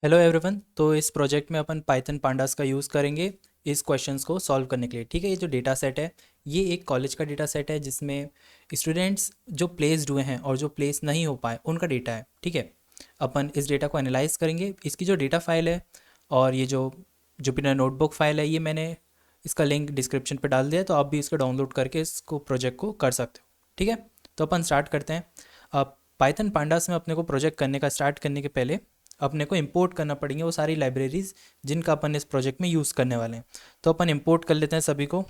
Hello everyone. तो इस project में अपन पाइथन पांडास का यूज़ करेंगे इस क्वेश्चंस को सॉल्व करने के लिए। ठीक है, ये जो डेटा सेट है ये एक कॉलेज का डेटा सेट है जिसमें स्टूडेंट्स जो प्लेस्ड हुए हैं और जो प्लेस नहीं हो पाए उनका डेटा है। ठीक है, अपन इस डेटा को एनालाइज करेंगे। इसकी जो डेटा फाइल है और ये जो जुपिटर नोटबुक फाइल है ये मैंने इसका लिंक डिस्क्रिप्शन पर डाल दिया है, तो आप भी इसको डाउनलोड करके इसको प्रोजेक्ट को कर सकते हो। ठीक है, तो अपन स्टार्ट करते हैं। अब पाइथन पांडास में अपने को प्रोजेक्ट करने का स्टार्ट करने के पहले अपने को इंपोर्ट करना पड़ेंगे वो सारी लाइब्रेरीज जिनका अपन इस प्रोजेक्ट में यूज़ करने वाले हैं। तो अपन इंपोर्ट कर लेते हैं सभी को।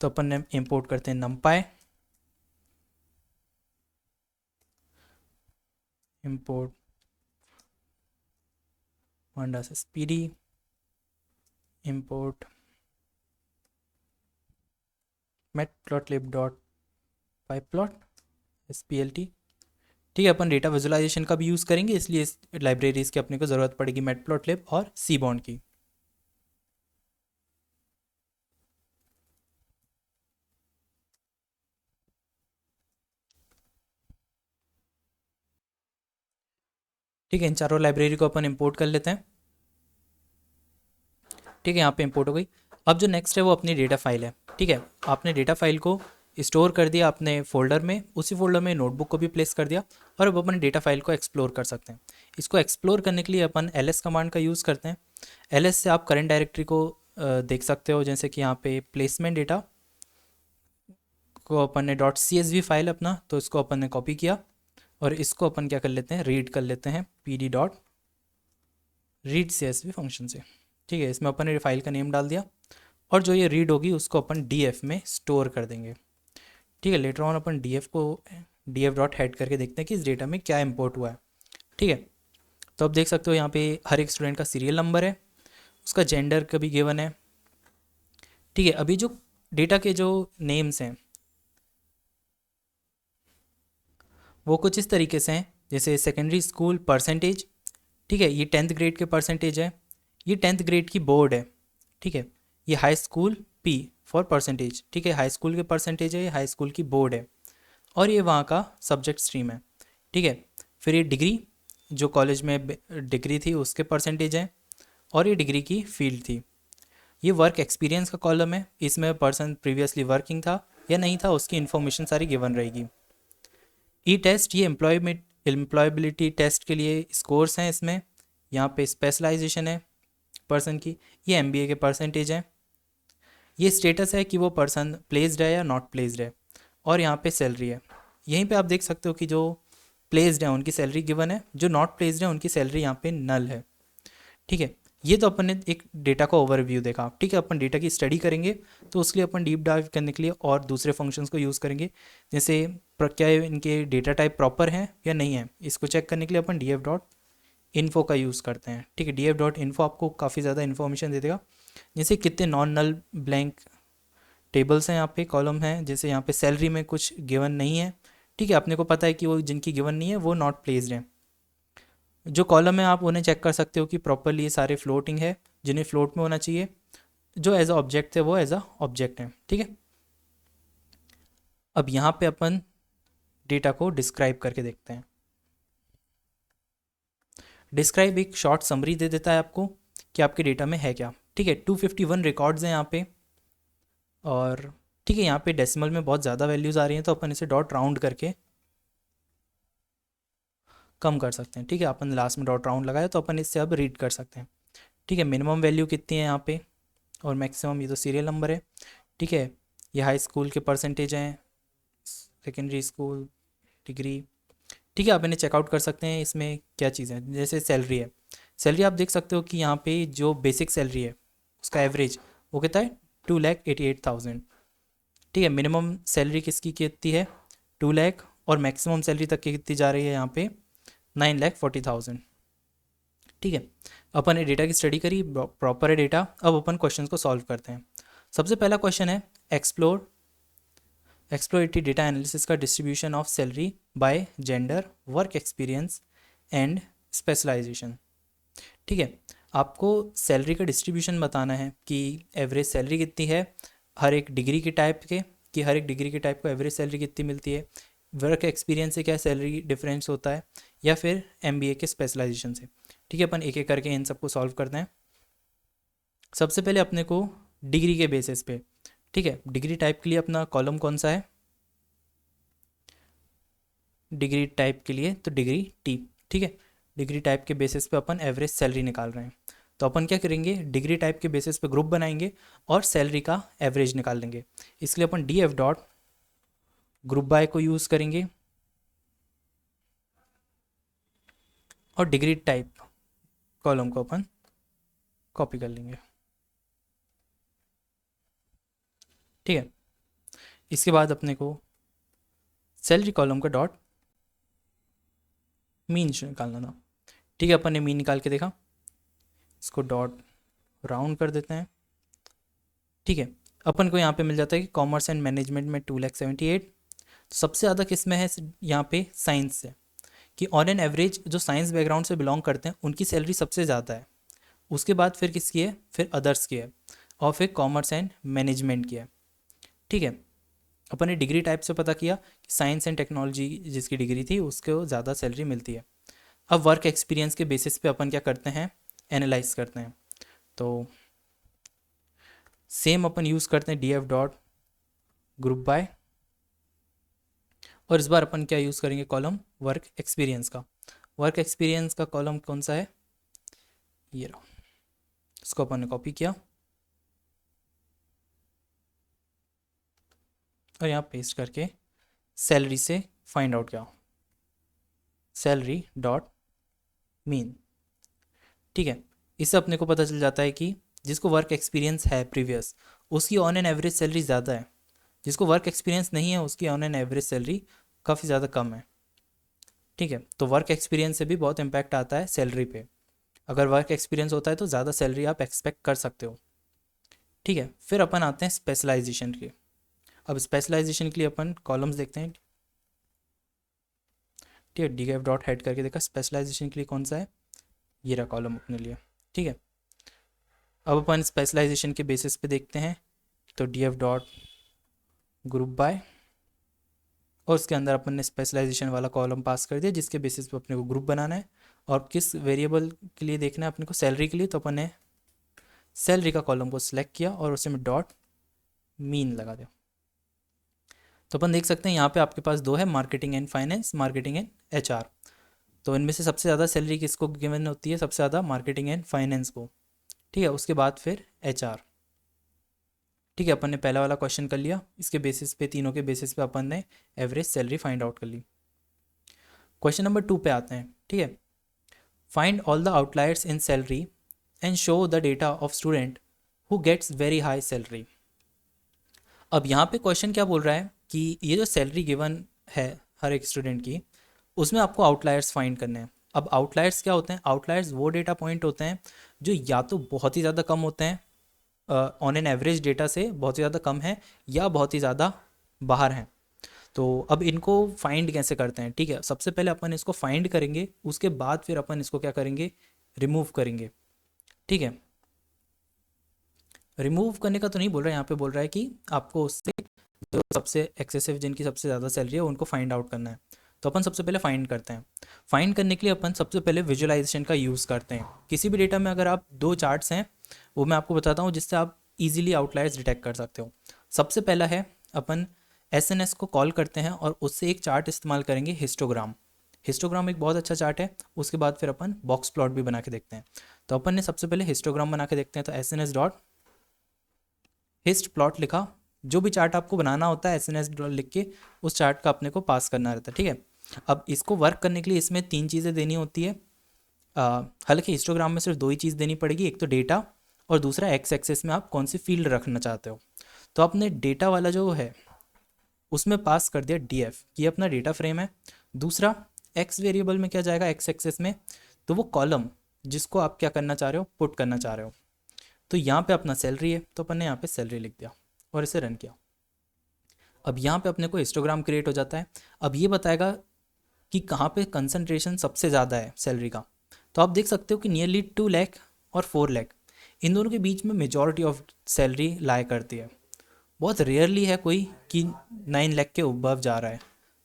तो अपन ने इंपोर्ट करते हैं numpy, import pandas spd, import matplotlib.pyplot splt। ठीक है, अपन डेटा विजुअलाइजेशन का भी यूज़ करेंगे इसलिए इस लाइब्रेरीज की अपने को ज़रूरत पड़ेगी मैटप्लॉटलिब और सीबॉन्ड की। ठीक है, इन चारों लाइब्रेरी को अपन इंपोर्ट कर लेते हैं। ठीक है, यहाँ पे इंपोर्ट हो गई। अब जो नेक्स्ट है वो अपनी डेटा फाइल है। ठीक है, आपने डेटा फाइल को स्टोर कर दिया अपने फोल्डर में, उसी फोल्डर में नोटबुक को भी प्लेस कर दिया और अब अपन डेटा फाइल को एक्सप्लोर कर सकते हैं। इसको एक्सप्लोर करने के लिए अपन ls कमांड का यूज़ करते हैं। ls से आप करंट डायरेक्टरी को देख सकते हो, जैसे कि यहाँ पे प्लेसमेंट डेटा को अपन ने .csv फाइल अपना, तो इसको अपन ने कॉपी किया और इसको अपन क्या कर लेते हैं, रीड कर लेते हैं pd.read csv फंक्शन से। ठीक है, इसमें अपन ने फाइल का नेम डाल दिया और जो ये रीड होगी उसको अपन df में स्टोर कर देंगे। ठीक है, लेटर ऑन अपन df को df डॉट हेड करके देखते हैं कि इस डेटा में क्या इंपोर्ट हुआ है। ठीक है, तो आप देख सकते हो यहाँ पे हर एक स्टूडेंट का सीरियल नंबर है, उसका जेंडर का भी गिवन है। ठीक है, अभी जो डेटा के जो नेम्स हैं वो कुछ इस तरीके से हैं, जैसे सेकेंडरी स्कूल परसेंटेज। ठीक है, ये 10th ग्रेड के परसेंटेज है, ये 10th ग्रेड की बोर्ड है। ठीक है, ये high school P for percentage. ठीक है, हाई स्कूल के परसेंटेज है, ये हाई स्कूल की बोर्ड है और ये वहाँ का सब्जेक्ट स्ट्रीम है। ठीक है, फिर ये डिग्री, जो कॉलेज में डिग्री थी उसके परसेंटेज है और ये डिग्री की फील्ड थी। ये वर्क एक्सपीरियंस का कॉलम है, इसमें पर्सन प्रीवियसली वर्किंग था या नहीं था उसकी इन्फॉर्मेशन सारी गिवन रहेगी। ई टेस्ट, ये एम्प्लॉयबिलिटी टेस्ट के लिए स्कोर्स हैं इसमें। यहाँ पे स्पेशलाइजेशन है पर्सन की, ये एमबीए के परसेंटेज हैं। ये स्टेटस है कि वो पर्सन प्लेस्ड है या नॉट प्लेस्ड है और यहाँ पे सैलरी है। यहीं पे आप देख सकते हो कि जो प्लेस्ड है उनकी सैलरी गिवन है, जो नॉट प्लेस्ड है उनकी सैलरी यहाँ पे नल है। ठीक है, ये तो अपन ने एक डेटा का ओवरव्यू देखा। ठीक है, अपन डेटा की स्टडी करेंगे तो उसके लिए अपन डीप डाइव करने के लिए और दूसरे फंक्शंस को यूज़ करेंगे, जैसे क्या इनके डेटा टाइप प्रॉपर है या नहीं है, इसको चेक करने के लिए अपन df.info का यूज़ करते हैं। ठीक है, df.info आपको काफ़ी ज़्यादा इन्फॉर्मेशन दे देगा, जैसे कितने नॉन नल ब्लैंक टेबल्स हैं, यहाँ पे कॉलम हैं, जैसे यहाँ पे सैलरी में कुछ गिवन नहीं है। ठीक है, अपने को पता है कि वो जिनकी गिवन नहीं है वो नॉट प्लेस्ड हैं। जो कॉलम है आप उन्हें चेक कर सकते हो कि प्रॉपरली ये सारे फ्लोटिंग है, जिन्हें फ्लोट में होना चाहिए। जो एज अ ऑब्जेक्ट है वो एज अ ऑब्जेक्ट है। ठीक है, अब यहाँ पे अपन डेटा को डिस्क्राइब करके देखते हैं। डिस्क्राइब एक शॉर्ट समरी दे देता है आपको कि आपके डेटा में है क्या। ठीक है, 251 रिकॉर्ड्स हैं यहाँ पे और ठीक है, यहाँ पे डेसिमल में बहुत ज़्यादा वैल्यूज़ आ रही हैं तो अपन इसे डॉट राउंड करके कम कर सकते हैं। ठीक है, अपन लास्ट में डॉट राउंड लगाया तो अपन इससे अब रीड कर सकते हैं। ठीक है, मिनिमम वैल्यू कितनी है यहाँ पे और मैक्सिमम, ये तो सीरियल नंबर है। ठीक है, ये हाई स्कूल के परसेंटेज हैं, सेकेंडरी स्कूल, डिग्री। ठीक है, आप इन्हें चेकआउट कर सकते हैं। इसमें क्या चीज़ है, जैसे सैलरी है, सैलरी आप देख सकते हो कि यहाँ पे जो बेसिक सैलरी है उसका एवरेज वो कितना है, 2,88,000। ठीक है, मिनिमम सैलरी किसकी कितनी है, 2 लाख, और मैक्सिमम सैलरी तक की कितनी जा रही है यहाँ पे, 9,40,000। ठीक है, अपन ने डेटा की स्टडी करी, प्रॉपर है डेटा। अब अपन क्वेश्चन को सॉल्व करते हैं। सबसे पहला क्वेश्चन है एक्सप्लोरेटिव डेटा एनालिसिस का distribution of salary by gender, work experience and specialization. ठीक है, आपको सैलरी का डिस्ट्रीब्यूशन बताना है कि एवरेज सैलरी कितनी है हर एक डिग्री के टाइप के, कि हर एक डिग्री के टाइप को एवरेज सैलरी कितनी मिलती है। वर्क एक्सपीरियंस से क्या सैलरी डिफरेंस होता है, या फिर एमबीए के स्पेशलाइजेशन से। ठीक है, अपन एक एक करके इन सबको सॉल्व करते हैं। सबसे पहले अपने को डिग्री के बेसिस पे, ठीक है, डिग्री टाइप के लिए अपना कॉलम कौन सा है, डिग्री टाइप के लिए तो डिग्री टी। ठीक है, डिग्री टाइप के बेसिस पे अपन एवरेज सैलरी निकाल रहे हैं। तो अपन क्या करेंगे, डिग्री टाइप के बेसिस पे ग्रुप बनाएंगे और सैलरी का एवरेज निकाल लेंगे। इसलिए अपन D F dot group by को यूज़ करेंगे और डिग्री टाइप कॉलम को अपन कॉपी कर लेंगे। ठीक है, इसके बाद अपने को सैलरी कॉलम का डॉट मीन निकालना था। ठीक है, अपन ने मीन निकाल के देखा, इसको डॉट राउंड कर देते हैं। ठीक है, अपन को यहाँ पे मिल जाता है कि कॉमर्स एंड मैनेजमेंट में 2,78,000। तो सबसे ज़्यादा किस में है, यहाँ पे साइंस से, कि ऑन एन एवरेज जो साइंस बैकग्राउंड से बिलोंग करते हैं उनकी सैलरी सबसे ज़्यादा है। उसके बाद फिर किसकी है, फिर अदर्स की है, और फिर कॉमर्स एंड मैनेजमेंट की है। ठीक है, अपन ने डिग्री टाइप से पता किया कि साइंस एंड टेक्नोलॉजी जिसकी डिग्री थी उसको ज़्यादा सैलरी मिलती है। अब वर्क एक्सपीरियंस के बेसिस पे अपन क्या करते हैं, एनालाइज करते हैं। तो सेम अपन यूज़ करते हैं D F dot group bye, और इस बार अपन क्या यूज़ करेंगे, कॉलम वर्क एक्सपीरियंस का। वर्क एक्सपीरियंस का कॉलम कौन सा है, ये रहा। इसको अपन ने कॉपी किया और यहाँ पेस्ट करके सैलरी से फाइंड आउट किया, सैलरी डॉट मीन। ठीक है, इससे अपने को पता चल जाता है कि जिसको वर्क एक्सपीरियंस है प्रीवियस, उसकी ऑन एन एवरेज सैलरी ज़्यादा है। जिसको वर्क एक्सपीरियंस नहीं है उसकी ऑन एन एवरेज सैलरी काफ़ी ज़्यादा कम है। ठीक है, तो वर्क एक्सपीरियंस से भी बहुत इम्पैक्ट आता है सैलरी पे। अगर वर्क एक्सपीरियंस होता है तो ज़्यादा सैलरी आप एक्सपेक्ट कर सकते हो। ठीक है, फिर अपन आते हैं स्पेशलाइजेशन के। अब स्पेशलाइजेशन के लिए अपन कॉलम्स देखते हैं। ठीक है, डी एफ डॉट हेड करके देखा स्पेशलाइजेशन के लिए कौन सा है, ये रहा कॉलम अपने लिए। ठीक है, अब अपन स्पेशलाइजेशन के बेसिस पे देखते हैं। तो D F dot group bye, और उसके अंदर अपन ने स्पेशलाइजेशन वाला कॉलम पास कर दिया जिसके बेसिस पे अपने को ग्रुप बनाना है। और किस वेरिएबल के लिए देखना है अपने को, सैलरी के लिए। तो अपन ने सैलरी का कॉलम को सिलेक्ट किया और उसे में डॉट मीन लगा दिया। तो अपन देख सकते हैं यहाँ पे आपके पास दो है, marketing and finance, marketing and HR. तो इनमें से सबसे ज़्यादा सैलरी किसको गिवन होती है, सबसे ज़्यादा मार्केटिंग एंड फाइनेंस को। ठीक है, उसके बाद फिर एचआर। ठीक है, अपन ने पहला वाला क्वेश्चन कर लिया, इसके बेसिस पे, तीनों के बेसिस पे अपन ने एवरेज सैलरी फाइंड आउट कर ली। क्वेश्चन नंबर 2 पे आते हैं। ठीक है, find all the outliers in salary and show the data of student who gets very high salary. अब यहाँ पे क्वेश्चन क्या बोल रहा है कि ये जो सैलरी गिवन है हर एक स्टूडेंट की, उसमें आपको आउटलायर्स फाइंड करने हैं। अब आउटलायर्स क्या होते हैं, आउटलायर्स वो डेटा पॉइंट होते हैं जो या तो बहुत ही ज़्यादा कम होते हैं, ऑन एन एवरेज डेटा से बहुत ही ज़्यादा कम है, या बहुत ही ज़्यादा बाहर हैं। तो अब इनको फाइंड कैसे करते हैं। ठीक है, सबसे पहले अपन इसको फाइंड करेंगे, उसके बाद फिर अपन इसको क्या करेंगे, रिमूव करेंगे। ठीक है, रिमूव करने का तो नहीं बोल रहा है, यहाँ पे बोल रहा है कि आपको उससे जो सबसे एक्सेसिव, जिनकी सबसे ज़्यादा सैलरी है, उनको फाइंड आउट करना है। तो अपन सबसे पहले फाइंड करते हैं। फाइंड करने के लिए अपन सबसे पहले विजुअलाइजेशन का यूज़ करते हैं। किसी भी डेटा में अगर आप दो चार्ट्स हैं, वो मैं आपको बताता हूँ जिससे आप इजीली आउटलायर्स डिटेक्ट कर सकते हो। सबसे पहला है, अपन एसएनएस को कॉल करते हैं और उससे एक चार्ट इस्तेमाल करेंगे, हिस्टोग्राम। हिस्टोग्राम एक बहुत अच्छा चार्ट है। उसके बाद फिर अपन बॉक्स प्लॉट भी बना के देखते हैं। तो अपन ने सबसे पहले हिस्टोग्राम बना के देखते हैं। तो एसएनएस डॉट हिस्ट प्लॉट लिखा। जो भी चार्ट आपको बनाना होता है एसएनएस डॉट लिख के उस चार्ट का अपने को पास करना रहता है। ठीक है, अब इसको वर्क करने के लिए इसमें 3 चीज़ें देनी होती है। हालांकि हिस्टोग्राम में सिर्फ 2 ही चीज़ देनी पड़ेगी, एक तो डेटा और दूसरा एक्स एक्सेस में आप कौन सी फील्ड रखना चाहते हो। तो आपने डेटा वाला जो है उसमें पास कर दिया डीएफ, ये अपना डेटा फ्रेम है। दूसरा एक्स वेरिएबल में क्या जाएगा, एक्स एक्सेस में, तो वो कॉलम जिसको आप क्या करना चाह रहे हो, पुट करना चाह रहे हो। तो यहाँ पे अपना सैलरी है, तो अपन ने यहाँ पे सैलरी लिख दिया और इसे रन किया। अब यहाँ पे अपने को हिस्टोग्राम क्रिएट हो जाता है। अब ये बताएगा कि कहाँ पे कंसंट्रेशन सबसे ज़्यादा है सैलरी का। तो आप देख सकते हो कि नियरली 2 लाख और 4 लाख, इन दोनों के बीच में मेजॉरिटी ऑफ सैलरी लाया करती है। बहुत रेयरली है कोई कि 9 लाख के अबव जा रहा है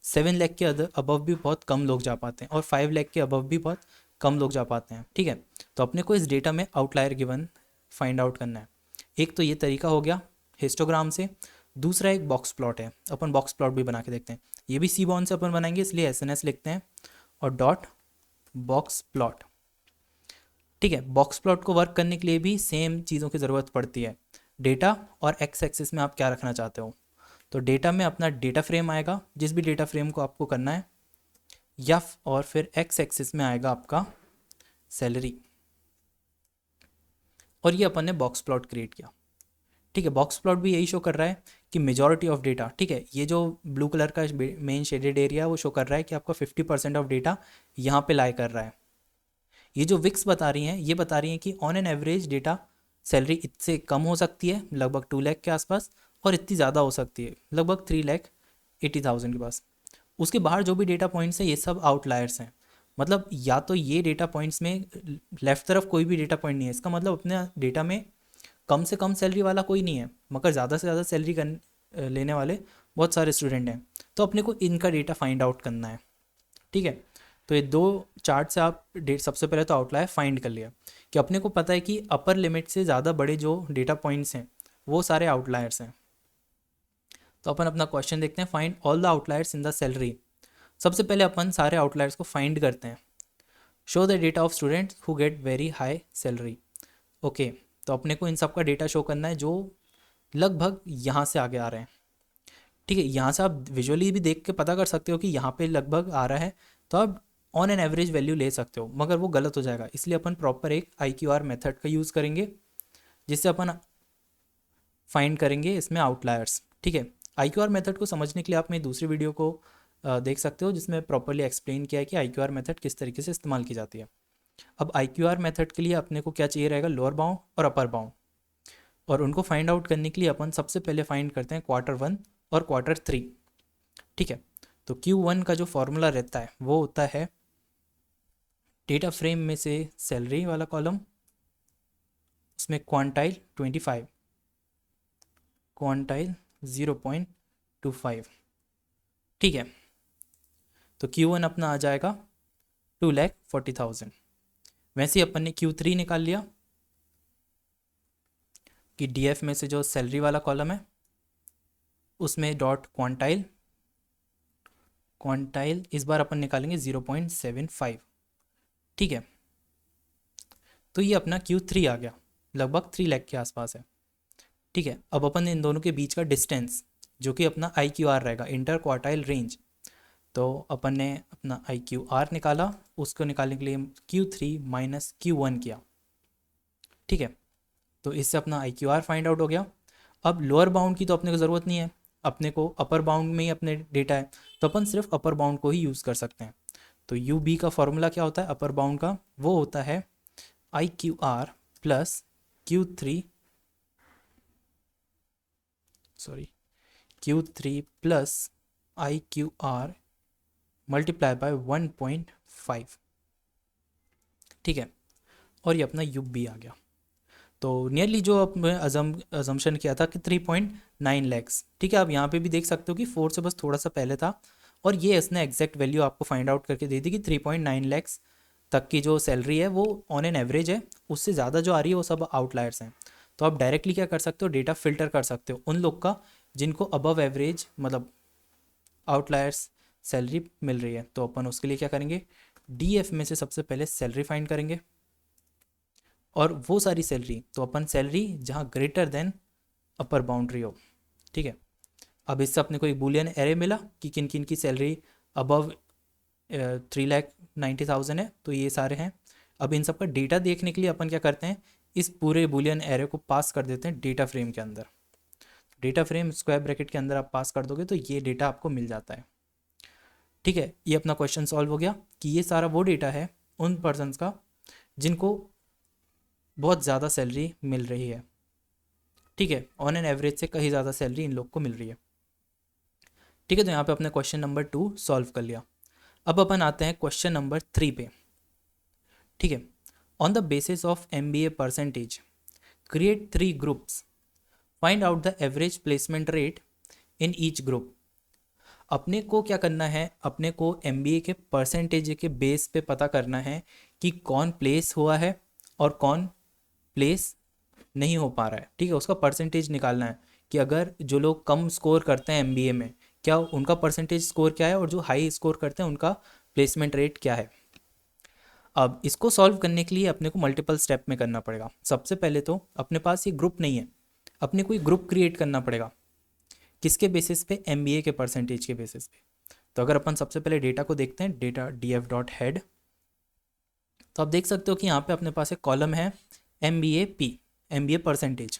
7 लाख के अबव भी बहुत कम लोग जा पाते हैं और 5 लाख के अबव भी बहुत कम लोग जा पाते हैं। ठीक है, तो अपने को इस डेटा में आउटलायर गिवन फाइंड आउट करना है। एक तो ये तरीका हो गया हिस्टोग्राम से। दूसरा एक बॉक्स प्लॉट है, अपन बॉक्स प्लॉट भी बना के देखते हैं। ये भी सीबॉर्न से अपन बनाएंगे, इसलिए एसएनएस लिखते हैं और डॉट बॉक्स प्लॉट। ठीक है, बॉक्स प्लॉट को वर्क करने के लिए भी सेम चीज़ों की ज़रूरत पड़ती है। डेटा और एक्स एक्सिस में आप क्या रखना चाहते हो। तो डेटा में अपना डेटा फ्रेम आएगा, जिस भी डेटा फ्रेम को आपको करना है, या और फिर एक्स एक्सिस में आएगा आपका सैलरी। और ये अपन ने बॉक्स प्लॉट क्रिएट किया। ठीक है, बॉक्स प्लॉट भी यही शो कर रहा है कि मेजॉरिटी ऑफ डेटा, ठीक है, ये जो ब्लू कलर का मेन शेडेड एरिया है वो शो कर रहा है कि आपका 50% ऑफ डेटा यहाँ पे लाई कर रहा है। ये जो विक्स बता रही हैं ये बता रही हैं कि on an average data salary इससे कम हो सकती है लगभग 2 लाख के आसपास, और इतनी ज़्यादा हो सकती है लगभग 3,80,000 के पास। उसके बाहर जो भी डेटा पॉइंट्स हैं ये सब आउटलायर्स हैं। मतलब या तो ये डेटा पॉइंट्स में लेफ्ट तरफ कोई भी डेटा पॉइंट नहीं है, इसका मतलब अपने डेटा में कम से कम सैलरी वाला कोई नहीं है, मगर ज़्यादा से ज़्यादा सैलरी लेने वाले बहुत सारे स्टूडेंट हैं। तो अपने को इनका डेटा फाइंड आउट करना है। ठीक है, तो ये दो चार्ट से आप सबसे पहले तो आउटलायर फाइंड कर लिया कि अपने को पता है कि अपर लिमिट से ज़्यादा बड़े जो डेटा पॉइंट्स हैं वो सारे आउटलायर्स हैं। तो अपन अपना क्वेश्चन देखते हैं, find all the outliers in the salary. सबसे पहले अपन सारे आउटलायर्स को फाइंड करते हैं। Show the data of students who get very high salary. Okay, तो अपने को इन सब का डेटा शो करना है जो लगभग यहाँ से आगे आ रहे हैं। ठीक है, यहाँ से आप विजुअली भी देख के पता कर सकते हो कि यहाँ पे लगभग आ रहा है, तो आप ऑन एन एवरेज वैल्यू ले सकते हो, मगर वो गलत हो जाएगा। इसलिए अपन प्रॉपर एक IQR मेथड का यूज़ करेंगे जिससे अपन फाइंड करेंगे इसमें आउटलायर्स। ठीक है, IQR मेथड को समझने के लिए आप मेरी दूसरी वीडियो को देख सकते हो जिसमें प्रॉपरली एक्सप्लेन किया है कि IQR मेथड किस तरीके से इस्तेमाल की जाती है। अब IQR मेथड के लिए अपने को क्या चाहिए रहेगा, लोअर बाउंड और अपर बाउंड, और उनको फाइंड आउट करने के लिए अपन सबसे पहले फाइंड करते हैं Q1 और Q3। ठीक है, तो Q1 का जो फॉर्मूला रहता है वो होता है डेटा फ्रेम में से सैलरी वाला कॉलम, उसमें क्वांटाइल 25, क्वांटाइल 0.25। ठीक है, तो Q1 अपना आ जाएगा 2,40,000। वैसे ही अपन ने Q3 निकाल लिया कि DF में से जो सैलरी वाला कॉलम है उसमें डॉट क्वांटाइल, क्वांटाइल इस बार अपन निकालेंगे 0.75। ठीक है, तो ये अपना Q3 आ गया, लगभग 3 लाख के आसपास है। ठीक है, अब अपन इन दोनों के बीच का डिस्टेंस जो कि अपना IQR रहेगा, इंटर क्वार्टाइल रेंज, तो अपन ने अपना IQR निकाला, उसको निकालने के लिए Q3 माइनस Q1 किया। ठीक है, तो इससे अपना IQR फाइंड आउट हो गया। अब लोअर बाउंड की तो अपने को ज़रूरत नहीं है, अपने को अपर बाउंड में ही अपने डेटा है, तो अपन सिर्फ अपर बाउंड को ही यूज़ कर सकते हैं। तो UB का फॉर्मूला क्या होता है अपर बाउंड का, वो होता है IQR plus Q3 plus IQR multiply by 1.5। ठीक है, और ये अपना UB आ गया। तो नियरली जो आपने अजम्पशन किया था कि 3.9 लैक्स। ठीक है, आप यहाँ पे भी देख सकते हो कि 4 से बस थोड़ा सा पहले था, और ये इसने एग्जैक्ट वैल्यू आपको फाइंड आउट करके दे दी कि 3.9 लैक्स तक की जो सैलरी है वो ऑन एन एवरेज है, उससे ज़्यादा जो आ रही है वो सब आउटलायर्स हैं। तो आप डायरेक्टली क्या कर सकते हो, डेटा फिल्टर कर सकते हो उन लोग का जिनको अबव एवरेज मतलब आउटलायर्स सैलरी मिल रही है। तो अपन उसके लिए क्या करेंगे, DF में से सबसे पहले सैलरी फाइंड करेंगे, और वो सारी सैलरी, तो अपन सैलरी जहाँ ग्रेटर देन अपर बाउंड्री हो। ठीक है, अब इससे अपने को एक बूलियन एरे मिला कि किन किन की सैलरी अबव 3,90,000 है, तो ये सारे हैं। अब इन सब का डेटा देखने के लिए अपन क्या करते हैं, इस पूरे बूलियन एरे को पास कर देते हैं डेटा फ्रेम के अंदर। डेटा फ्रेम स्क्वायर ब्रैकेट के अंदर आप पास कर दोगे तो ये डेटा आपको मिल जाता है। ठीक है, ये अपना क्वेश्चन सॉल्व हो गया कि ये सारा वो डेटा है उन पर्सनस का जिनको बहुत ज़्यादा सैलरी मिल रही है। ठीक है, ऑन एन एवरेज से कहीं ज़्यादा सैलरी इन लोग को मिल रही है। ठीक है, तो यहाँ पे अपने क्वेश्चन नंबर 2 सॉल्व कर लिया। अब अपन आते हैं क्वेश्चन नंबर 3 पे। ठीक है, on the basis of MBA percentage create 3 groups, find out the average placement rate in each group. अपने को क्या करना है, अपने को एमबीए के परसेंटेज के बेस पे पता करना है कि कौन प्लेस हुआ है और कौन प्लेस नहीं हो पा रहा है। ठीक है, उसका परसेंटेज निकालना है कि अगर जो लोग कम स्कोर करते हैं एमबीए में, क्या उनका परसेंटेज स्कोर क्या है, और जो हाई स्कोर करते हैं उनका प्लेसमेंट रेट क्या है। अब इसको सॉल्व करने के लिए अपने को मल्टीपल स्टेप में करना पड़ेगा। सबसे पहले तो अपने पास ये ग्रुप नहीं है, अपने को एक ग्रुप क्रिएट करना पड़ेगा। किसके बेसिस पे, एमबीए के परसेंटेज के बेसिस पे। तो अगर अपन सबसे पहले डेटा को देखते हैं, डेटा df.head, तो आप देख सकते हो कि यहाँ पे अपने पास एक कॉलम है MBA एमबीए परसेंटेज।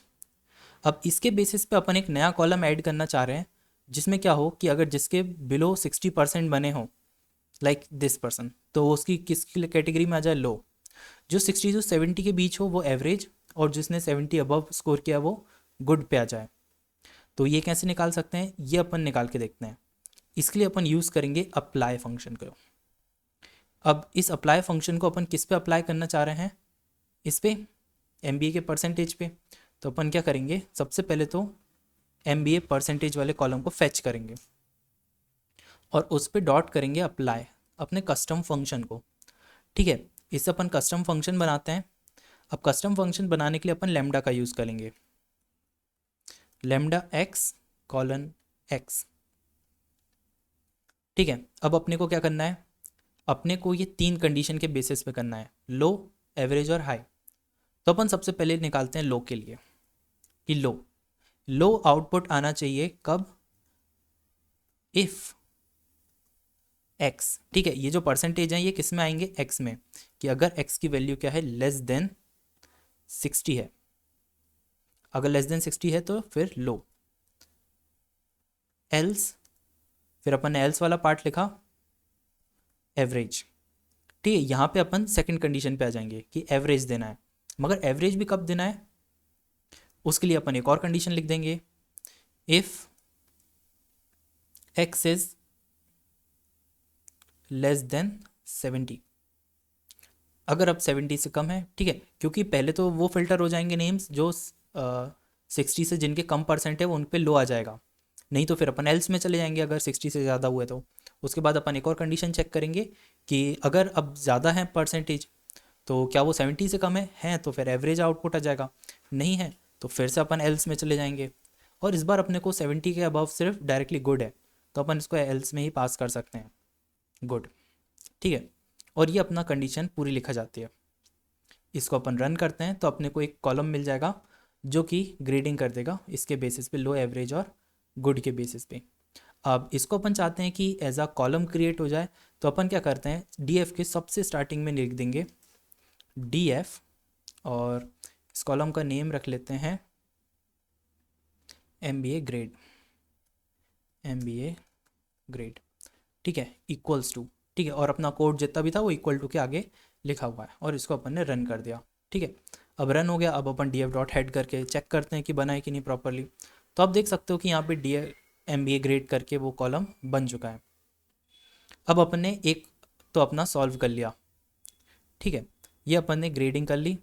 अब इसके बेसिस पे अपन एक नया कॉलम ऐड करना चाह रहे हैं जिसमें क्या हो कि अगर जिसके बिलो 60% बने हो, लाइक दिस पर्सन, तो वो उसकी किस कैटेगरी में आ जाए, लो। जो 60 से 70 के बीच हो वो एवरेज, और जिसने 70 अबव स्कोर किया वो गुड पे आ जाए। तो ये कैसे निकाल सकते हैं, ये अपन निकाल के देखते हैं। इसके लिए अपन यूज़ करेंगे अप्लाई फंक्शन को। अब इस अप्लाई फंक्शन को अपन किस पे अप्लाई करना चाह रहे हैं, इस पे एमबीए के परसेंटेज पे। तो अपन क्या करेंगे, सबसे पहले तो एमबीए परसेंटेज वाले कॉलम को फेच करेंगे और उस पर डॉट करेंगे अप्लाई, अपने कस्टम फंक्शन को। ठीक है, इससे अपन कस्टम फंक्शन बनाते हैं। अब कस्टम फंक्शन बनाने के लिए अपन लेमडा का यूज़ करेंगे, लेमडा एक्स कॉलन एक्स। ठीक है, अब अपने को क्या करना है, अपने को ये 3 कंडीशन के बेसिस पे करना है, लो, एवरेज और हाई। तो अपन सबसे पहले निकालते हैं लो के लिए कि लो आउटपुट आना चाहिए कब, इफ़ एक्स। ठीक है, ये जो परसेंटेज है ये किस में आएंगे, एक्स में, कि अगर एक्स की वैल्यू क्या है, लेस देन 60 है। अगर लेस देन 60 है तो फिर लो। एल्स, फिर अपन ने एल्स वाला पार्ट लिखा एवरेज। ठीक है, यहाँ पे अपन सेकंड कंडीशन पे आ जाएंगे कि एवरेज देना है, मगर एवरेज भी कब देना है, उसके लिए अपन एक और कंडीशन लिख देंगे, if x is less than 70। अगर अब 70 से कम है, ठीक है, क्योंकि पहले तो वो फिल्टर हो जाएंगे नेम्स जो 60 से जिनके कम परसेंट है वो उन पे लो आ जाएगा, नहीं तो फिर अपन एल्स में चले जाएंगे अगर 60 से ज़्यादा हुए तो। उसके बाद अपन एक और कंडीशन चेक करेंगे कि अगर अब ज़्यादा है परसेंटेज तो क्या वो 70 से कम है तो फिर एवरेज आउटपुट आ जाएगा, नहीं है तो फिर से अपन एल्स में चले जाएंगे। और इस बार अपने को 70 के अबव सिर्फ डायरेक्टली गुड है, तो अपन इसको एल्स में ही पास कर सकते हैं, गुड। ठीक है, और ये अपना कंडीशन पूरी लिखा जाती है। इसको अपन रन करते हैं तो अपने को एक कॉलम मिल जाएगा जो कि ग्रेडिंग कर देगा इसके बेसिस पे, लो, एवरेज और गुड के बेसिस पे। अब इसको अपन चाहते हैं कि एज अ कॉलम क्रिएट हो जाए, तो अपन क्या करते हैं, डीएफ के सबसे स्टार्टिंग में लिख देंगे डीएफ, और इस कॉलम का नेम रख लेते हैं एमबीए ग्रेड, एमबीए ग्रेड। ठीक है, इक्वल्स टू, ठीक है, और अपना कोड जितना भी था वो इक्वल टू के आगे लिखा हुआ है, और इसको अपन ने रन कर दिया। ठीक है, अब रन हो गया। अब अपन df.head करके चेक करते हैं कि बना है कि नहीं प्रॉपरली। तो आप देख सकते हो कि यहाँ पे MBA ग्रेड करके वो कॉलम बन चुका है। अब अपन ने एक तो अपना सॉल्व कर लिया। ठीक है, ये अपन ने ग्रेडिंग कर ली।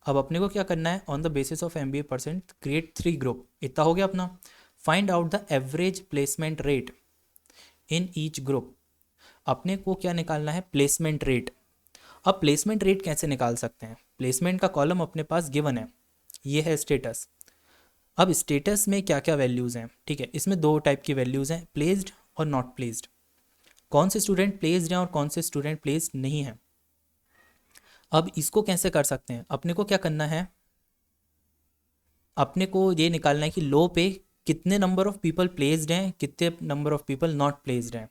अब अपने को क्या करना है, on the basis of MBA percent create 3 group, इतना हो गया अपना। Find out the average placement rate in each group. अपने को क्या निकालना है, प्लेसमेंट रेट। अब प्लेसमेंट रेट कैसे निकाल सकते हैं, प्लेसमेंट का कॉलम अपने पास गिवन है, ये है स्टेटस। अब स्टेटस में क्या क्या वैल्यूज़ हैं, ठीक है, इसमें 2 टाइप की वैल्यूज़ हैं, प्लेस्ड और नॉट प्लेस्ड। कौन से स्टूडेंट प्लेस्ड हैं और कौन से स्टूडेंट प्लेस्ड नहीं हैं। अब इसको कैसे कर सकते हैं, अपने को क्या करना है, अपने को ये निकालना है कि लो पे कितने नंबर ऑफ पीपल प्लेस्ड हैं, कितने number of people not placed हैं,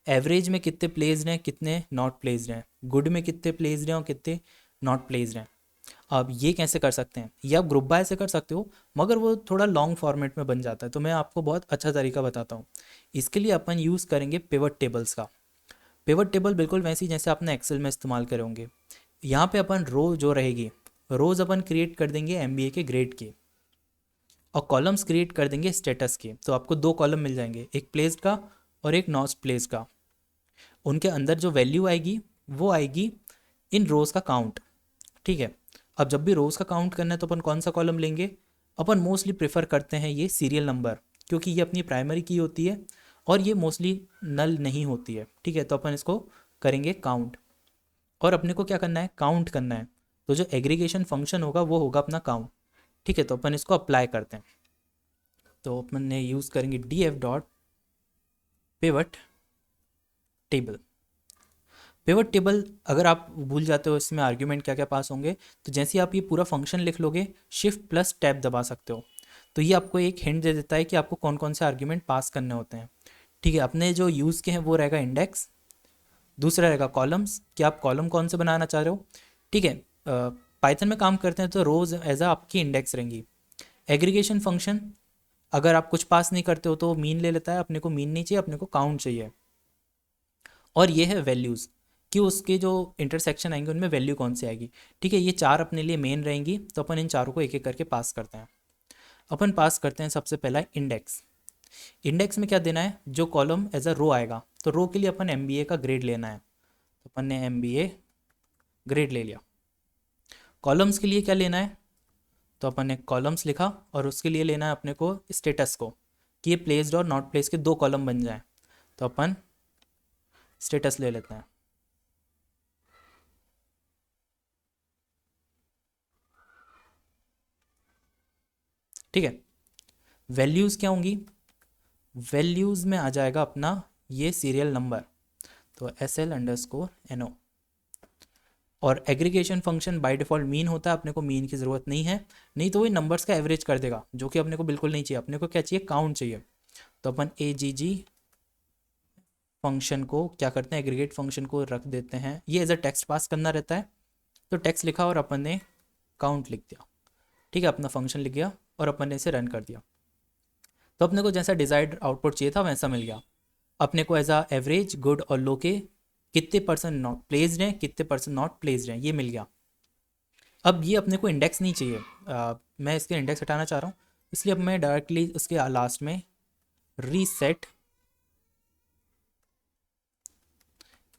एवरेज में कितने प्लेस्ड हैं, कितने नॉट प्लेस्ड हैं, गुड में कितने प्लेस्ड हैं और कितने नॉट प्लेस्ड हैं। अब ये कैसे कर सकते हैं, ये आप ग्रुप बाय से कर सकते हो, मगर वो थोड़ा लॉन्ग फॉर्मेट में बन जाता है, तो मैं आपको बहुत अच्छा तरीका बताता हूँ। इसके लिए अपन यूज़ करेंगे पिवट टेबल्स का। पिवट टेबल बिल्कुल वैसी जैसे आपने एक्सेल में इस्तेमाल करे होंगे। यहाँ पे अपन रो जो रहेगी, रोज़ अपन क्रिएट कर देंगे MBA के ग्रेड के, और कॉलम्स क्रिएट कर देंगे स्टेटस के। तो आपको 2 कॉलम मिल जाएंगे, एक प्लेस्ड का और एक नॉट प्लेस्ड का। उनके अंदर जो वैल्यू आएगी वो आएगी इन रोज़ का काउंट। ठीक है, अब जब भी रोज़ का काउंट करना है तो अपन कौन सा कॉलम लेंगे, अपन मोस्टली प्रेफर करते हैं ये सीरियल नंबर, क्योंकि ये अपनी प्राइमरी की होती है और ये मोस्टली नल नहीं होती है, ठीक है। तो अपन इसको करेंगे काउंट, और अपने को क्या करना है, काउंट करना है। तो जो एग्रीगेशन फंक्शन होगा वो होगा अपना काउंट, ठीक है। तो अपन इसको अप्लाई करते हैं। तो अपन ने यूज़ करेंगे D F dot pivot table. Pivot table अगर आप भूल जाते हो इसमें आर्ग्यूमेंट क्या क्या पास होंगे, तो जैसे ही आप ये पूरा फंक्शन लिख लोगे, शिफ्ट प्लस टैब दबा सकते हो, तो ये आपको एक हिंट दे देता है कि आपको कौन कौन से आर्ग्यूमेंट पास करने होते हैं, ठीक है। अपने जो यूज़ के हैं वो रहेगा इंडेक्स, दूसरा रहेगा कॉलम्स, कि आप कॉलम कौन से बनाना चाह रहे हो, ठीक है। पाइथन में काम करते हैं तो रोज़ एज आ आपकी इंडेक्स रहेंगी। एग्रीगेशन फंक्शन अगर आप कुछ पास नहीं करते हो तो मीन ले लेता है, अपने को मीन नहीं चाहिए, अपने को काउंट चाहिए। और ये है वैल्यूज़, कि उसके जो इंटरसेक्शन आएंगे उनमें वैल्यू कौन सी आएगी, ठीक है। ये चार अपने लिए मेन रहेंगी, तो अपन इन चारों को एक एक करके पास करते हैं। अपन पास करते हैं सबसे पहला इंडेक्स। इंडेक्स में क्या देना है, जो कॉलम एज अ रो आएगा, तो रो के लिए अपन MBA का ग्रेड लेना है, तो अपन ने MBA ग्रेड ले लिया। कॉलम्स के लिए क्या लेना है, तो अपन ने कॉलम्स लिखा, और उसके लिए लेना है अपने को स्टेटस को, कि ये प्लेस्ड और नॉट प्लेस के दो कॉलम बन जाए, तो अपन स्टेटस ले लेते हैं। ठीक है। वैल्यूज़ क्या होंगी, वैल्यूज़ में आ जाएगा अपना ये सीरियल नंबर, तो SL_NO। और aggregation function by default mean होता है, अपने को मीन की ज़रूरत नहीं है, नहीं तो वो नंबर्स का एवरेज कर देगा, जो कि अपने को बिल्कुल नहीं चाहिए। अपने को क्या चाहिए, काउंट चाहिए। तो अपन AGG फंक्शन को क्या करते हैं, एग्रीगेट फंक्शन को रख देते हैं, ये एज अ टेक्स्ट पास करना रहता है, तो टेक्स्ट लिखा और अपन ने काउंट लिख दिया, ठीक है। अपना फंक्शन लिख गया और अपन ने इसे रन कर दिया, तो अपने को जैसा डिजायर्ड आउटपुट चाहिए था वैसा मिल गया। अपने को एज अ एवरेज, गुड और लो के कितने परसेंट नॉट प्लेस्ड हैं, कितने परसेंट नॉट प्लेस्ड हैं, ये मिल गया। अब ये अपने को इंडेक्स नहीं चाहिए, मैं इसके इंडेक्स हटाना चाह रहा हूँ, इसलिए अब मैं डायरेक्टली उसके लास्ट में रीसेट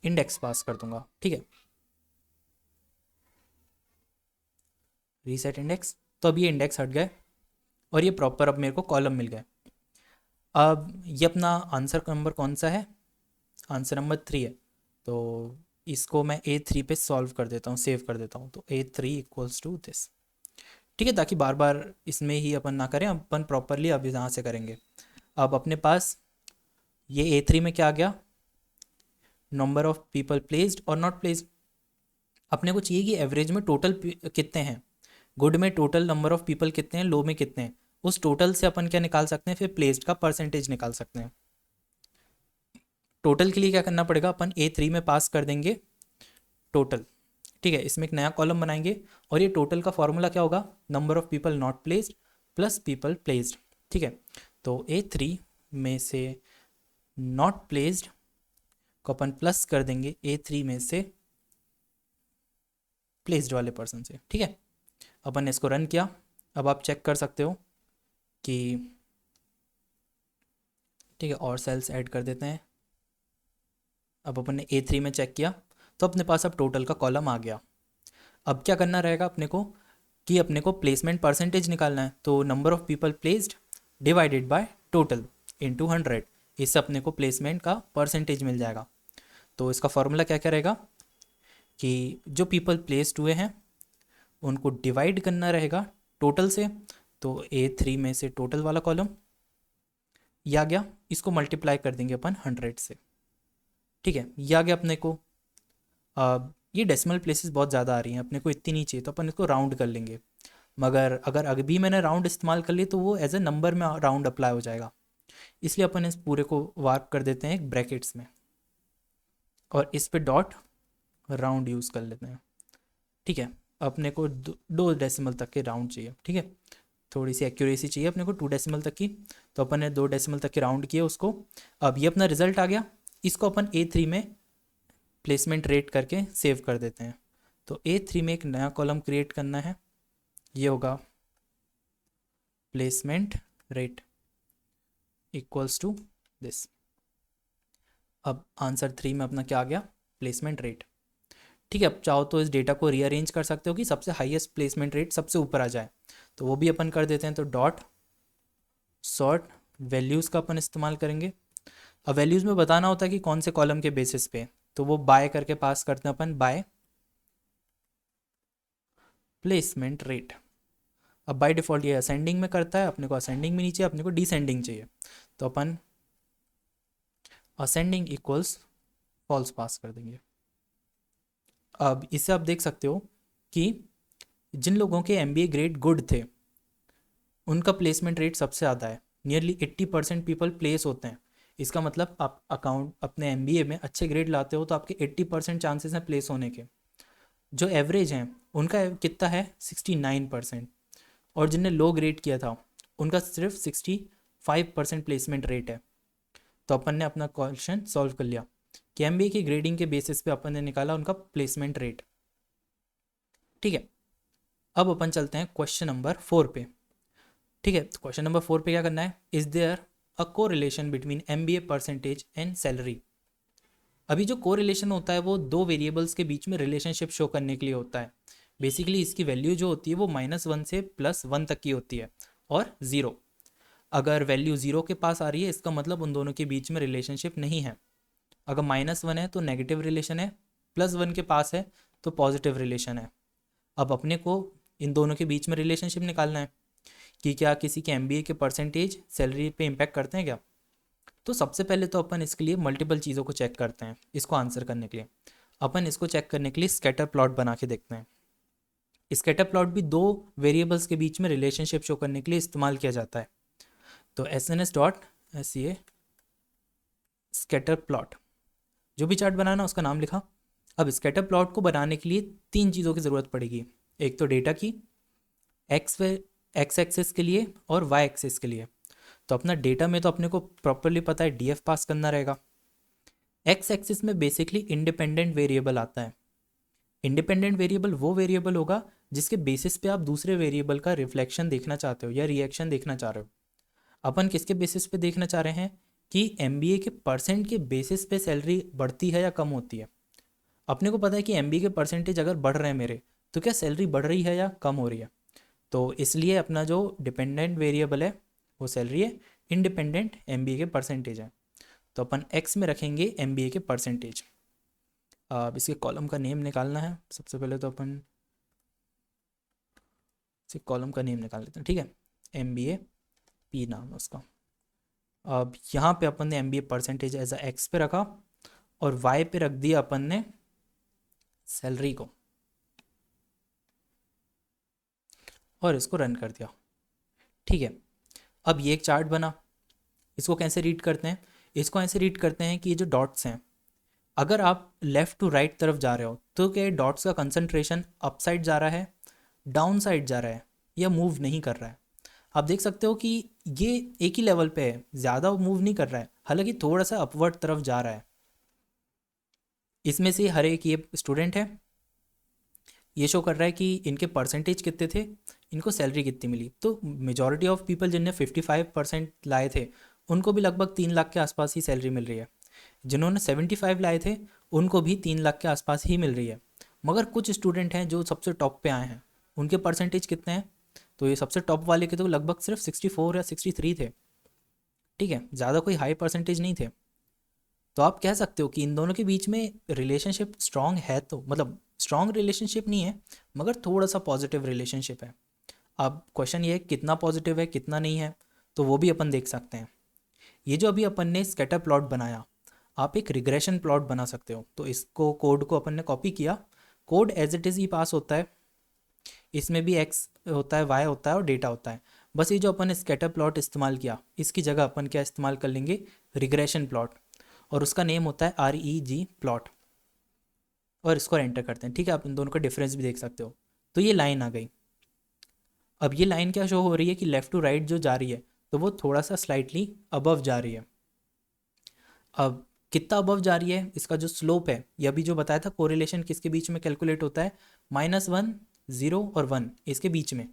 इंडेक्स पास कर दूंगा, ठीक है। रीसेट इंडेक्स, तो अब ये इंडेक्स हट गए और ये प्रॉपर अब मेरे को कॉलम मिल गए। अब ये अपना आंसर नंबर कौन सा है, आंसर नंबर 3 है, तो इसको मैं A3 पे सॉल्व कर देता हूँ, सेव कर देता हूँ, तो A3 इक्वल्स टू दिस, ठीक है, ताकि बार बार इसमें ही अपन ना करें, अपन प्रॉपरली अब यहाँ से करेंगे। अब अपने पास ये A3 में क्या आ गया, नंबर ऑफ पीपल प्लेस्ड और नॉट प्लेस्ड। अपने को चाहिए कि एवरेज में टोटल कितने हैं, गुड में टोटल नंबर ऑफ पीपल कितने हैं, लो में कितने हैं, उस टोटल से अपन क्या निकाल सकते हैं, फिर प्लेस्ड का परसेंटेज निकाल सकते हैं। टोटल के लिए क्या करना पड़ेगा, अपन A3 में पास कर देंगे टोटल, ठीक है। इसमें एक नया कॉलम बनाएंगे, और ये टोटल का फॉर्मूला क्या होगा, number of people not placed plus people placed, ठीक है। तो A3 में से नॉट प्लेस्ड को अपन प्लस कर देंगे A3 में से प्लेस्ड वाले पर्सन से, ठीक है। अपन ने इसको रन किया, अब आप चेक कर सकते हो कि, ठीक है, और सेल्स ऐड कर देते हैं। अब अपन ने A3 में चेक किया, तो अपने पास अब टोटल का कॉलम आ गया। अब क्या करना रहेगा अपने को, कि अपने को प्लेसमेंट परसेंटेज निकालना है, तो number of people placed divided by total into 100, इससे अपने को प्लेसमेंट का परसेंटेज मिल जाएगा। तो इसका फॉर्मूला क्या क्या रहेगा, कि जो पीपल प्लेस्ड हुए हैं उनको डिवाइड करना रहेगा टोटल से, तो A3 में से टोटल वाला कॉलम ये आ गया, इसको मल्टीप्लाई कर देंगे अपन 100 से, ठीक है। ये आ गया अपने को। अब ये डेसिमल प्लेसेस बहुत ज़्यादा आ रही हैं, अपने को इतनी नहीं चाहिए, तो अपन इसको राउंड कर लेंगे, मगर अगर अभी मैंने राउंड इस्तेमाल कर ली तो वो एज ए नंबर में राउंड अप्लाई हो जाएगा, इसलिए अपन इस पूरे को वार्प कर देते हैं एक ब्रैकेट्स में, और इस पे डॉट राउंड यूज़ कर लेते हैं, ठीक है। अपने को 2 डेसिमल तक के राउंड चाहिए, ठीक है, थोड़ी सी एक्यूरेसी चाहिए अपने को 2 डेसिमल तक की, तो अपन ने 2 डेसिमल तक के राउंड किए उसको। अब ये अपना रिजल्ट आ गया, इसको अपन A3 में प्लेसमेंट रेट करके सेव कर देते हैं। तो A3 में एक नया कॉलम क्रिएट करना है, ये होगा placement rate equals to this. अब आंसर 3 में अपना क्या आ गया, प्लेसमेंट रेट, ठीक है। अब चाहो तो इस डेटा को रीअरेंज कर सकते हो कि सबसे हाईएस्ट प्लेसमेंट रेट सबसे ऊपर आ जाए, तो वो भी अपन कर देते हैं। तो डॉट सॉर्ट वैल्यूज़ का अपन इस्तेमाल करेंगे, अब वैल्यूज़ में बताना होता है कि कौन से कॉलम के बेसिस पे, तो वो बाय करके पास करते हैं अपन, बाय प्लेसमेंट रेट। अब बाय डिफ़ॉल्ट ये असेंडिंग में करता है, अपने को असेंडिंग में नहीं चाहिए, अपने को डिसेंडिंग चाहिए, तो अपन असेंडिंग इक्वल्स फॉल्स पास कर देंगे। अब इससे आप देख सकते हो कि जिन लोगों के MBA ग्रेड गुड थे उनका प्लेसमेंट रेट सबसे ज़्यादा है, नियरली 80% पीपल प्लेस होते हैं। इसका मतलब आप अकाउंट अपने MBA में अच्छे ग्रेड लाते हो तो आपके 80% चांसेस हैं प्लेस होने के। जो एवरेज हैं उनका कितना है 69%, और जिनने लो ग्रेड किया था उनका सिर्फ 65% प्लेसमेंट रेट है। तो अपन ने अपना क्वेश्चन सॉल्व कर लिया कि MBA की ग्रेडिंग के बेसिस पे अपन ने निकाला उनका प्लेसमेंट रेट। ठीक है, अब अपन चलते हैं क्वेश्चन नंबर 4 पे। ठीक है, तो क्वेश्चन नंबर 4 पे क्या करना है, इज देयर अ को relation between MBA percentage and salary. अभी जो को रिलेशन होता है वो दो वेरिएबल्स के बीच में रिलेशनशिप शो करने के लिए होता है। बेसिकली इसकी वैल्यू जो होती है वो -1 से +1 तक की होती है, और 0। अगर वैल्यू 0 के पास आ रही है इसका मतलब उन दोनों के बीच में रिलेशनशिप नहीं है। अगर -1 है तो नेगेटिव रिलेशन है, +1 के पास है तो पॉजिटिव रिलेशन है। अब अपने को इन दोनों के बीच में रिलेशनशिप निकालना है कि क्या किसी के MBA के परसेंटेज सैलरी पे इम्पैक्ट करते हैं क्या। तो सबसे पहले तो अपन इसके लिए मल्टीपल चीज़ों को चेक करते हैं। इसको आंसर करने के लिए अपन इसको चेक करने के लिए स्कैटर प्लॉट बना के देखते हैं। स्कैटर प्लॉट भी दो वेरिएबल्स के बीच में रिलेशनशिप शो करने के लिए इस्तेमाल किया जाता है। तो SNS.SCA स्कैटर प्लॉट, जो भी चार्ट बनाना उसका नाम लिखा। अब स्कैटर प्लॉट को बनाने के लिए तीन चीज़ों की ज़रूरत पड़ेगी। एक तो डेटा की, एक्स एक्सेस के लिए और वाई एक्सेस के लिए। तो अपना डेटा में तो अपने को प्रॉपरली पता है DF पास करना रहेगा। एक्स एक्सिस में बेसिकली इंडिपेंडेंट वेरिएबल आता है। इंडिपेंडेंट वेरिएबल वो वेरिएबल होगा जिसके बेसिस पे आप दूसरे वेरिएबल का रिफ्लेक्शन देखना चाहते हो या रिएक्शन देखना चाह रहे हो। अपन किसके बेसिस पे देखना चाह रहे हैं कि MBA के परसेंट के बेसिस पे सैलरी बढ़ती है या कम होती है। अपने को पता है कि MBA के परसेंटेज अगर बढ़ रहे हैं मेरे, तो क्या सैलरी बढ़ रही है या कम हो रही है। तो इसलिए अपना जो डिपेंडेंट वेरिएबल है वो सैलरी है, इंडिपेंडेंट MBA के परसेंटेज है। तो अपन एक्स में रखेंगे MBA के परसेंटेज। अब इसके कॉलम का नेम निकालना है। सबसे पहले तो अपन इसे कॉलम का नेम निकाल लेते हैं। ठीक है, MBA P नाम है उसका। अब यहाँ पे अपन ने MBA percentage as a X पे रखा और वाई पे रख दिया अपन ने सैलरी को, और इसको रन कर दिया। ठीक है, अब ये एक चार्ट बना। इसको कैसे रीड करते हैं, इसको ऐसे रीड करते हैं कि ये जो डॉट्स हैं, अगर आप लेफ़्ट टू राइट तरफ जा रहे हो तो क्या डॉट्स का कंसंट्रेशन अप साइड जा रहा है, डाउन साइड जा रहा है, या मूव नहीं कर रहा है। आप देख सकते हो कि ये एक ही लेवल पे है, ज़्यादा मूव नहीं कर रहा है, हालांकि थोड़ा सा अपवर्ड तरफ जा रहा है। इसमें से हर एक ये स्टूडेंट है, ये शो कर रहा है कि इनके परसेंटेज कितने थे, इनको सैलरी कितनी मिली। तो मेजॉरिटी ऑफ पीपल जिनने 55% लाए थे उनको भी लगभग 3 लाख के आसपास ही सैलरी मिल रही है। जिन्होंने 75 लाए थे उनको भी 3 लाख के आसपास ही मिल रही है। मगर कुछ स्टूडेंट हैं जो सबसे टॉप पे आए हैं, उनके परसेंटेज कितने हैं, तो ये सबसे टॉप वाले के तो लगभग सिर्फ 64 या 63 थे। ठीक है, ज़्यादा कोई हाई परसेंटेज नहीं थे। तो आप कह सकते हो कि इन दोनों के बीच में रिलेशनशिप स्ट्रॉन्ग है, तो मतलब स्ट्रॉन्ग रिलेशनशिप नहीं है मगर थोड़ा सा पॉजिटिव रिलेशनशिप है। अब क्वेश्चन ये है कितना पॉजिटिव है कितना नहीं है, तो वो भी अपन देख सकते हैं। ये जो अभी अपन ने स्कैटर प्लॉट बनाया, आप एक रिग्रेशन प्लॉट बना सकते हो। तो इसको कोड को अपन ने कॉपी किया, कोड एज इट इज़ ही पास होता है, इसमें भी एक्स होता है, वाई होता है और डेटा होता है। बस ये जो अपन ने स्कैटर प्लॉट इस्तेमाल किया, इसकी जगह अपन क्या इस्तेमाल कर लेंगे, रिग्रेशन प्लॉट, और उसका नेम होता है REG प्लॉट, और इसको एंटर करते हैं। ठीक है, आप इन दोनों का डिफरेंस भी देख सकते हो। तो ये लाइन आ गई। अब ये लाइन क्या शो हो रही है कि लेफ़्ट टू राइट जो जा रही है तो वो थोड़ा सा स्लाइटली अबव जा रही है। अब कितना अबव जा रही है, इसका जो स्लोप है, ये अभी जो बताया था कोरिलेशन किसके बीच में कैलकुलेट होता है, -1, 0 और 1 इसके बीच में।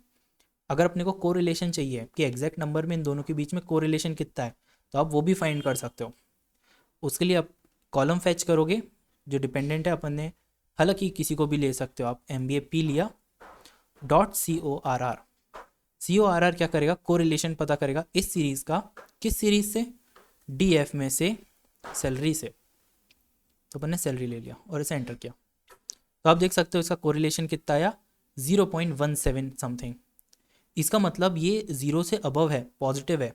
अगर अपने को कोरिलेशन चाहिए कि एग्जैक्ट नंबर में इन दोनों के बीच में कोरिलेशन कितना है, तो आप वो भी फाइंड कर सकते हो। उसके लिए आप कॉलम फैच करोगे जो डिपेंडेंट है अपन ने, हालांकि किसी को भी ले सकते हो आप, MBA P लिया, .CORR। CORR क्या करेगा, कोरिलेशन पता करेगा इस सीरीज़ का, किस सीरीज़ से, DF में से सैलरी से, तो अपन ने सैलरी ले लिया और इसे एंटर किया। तो आप देख सकते हो इसका कोरिलेशन कितना आया, 0.17 समथिंग। इसका मतलब ये 0 से अबव है, पॉजिटिव है,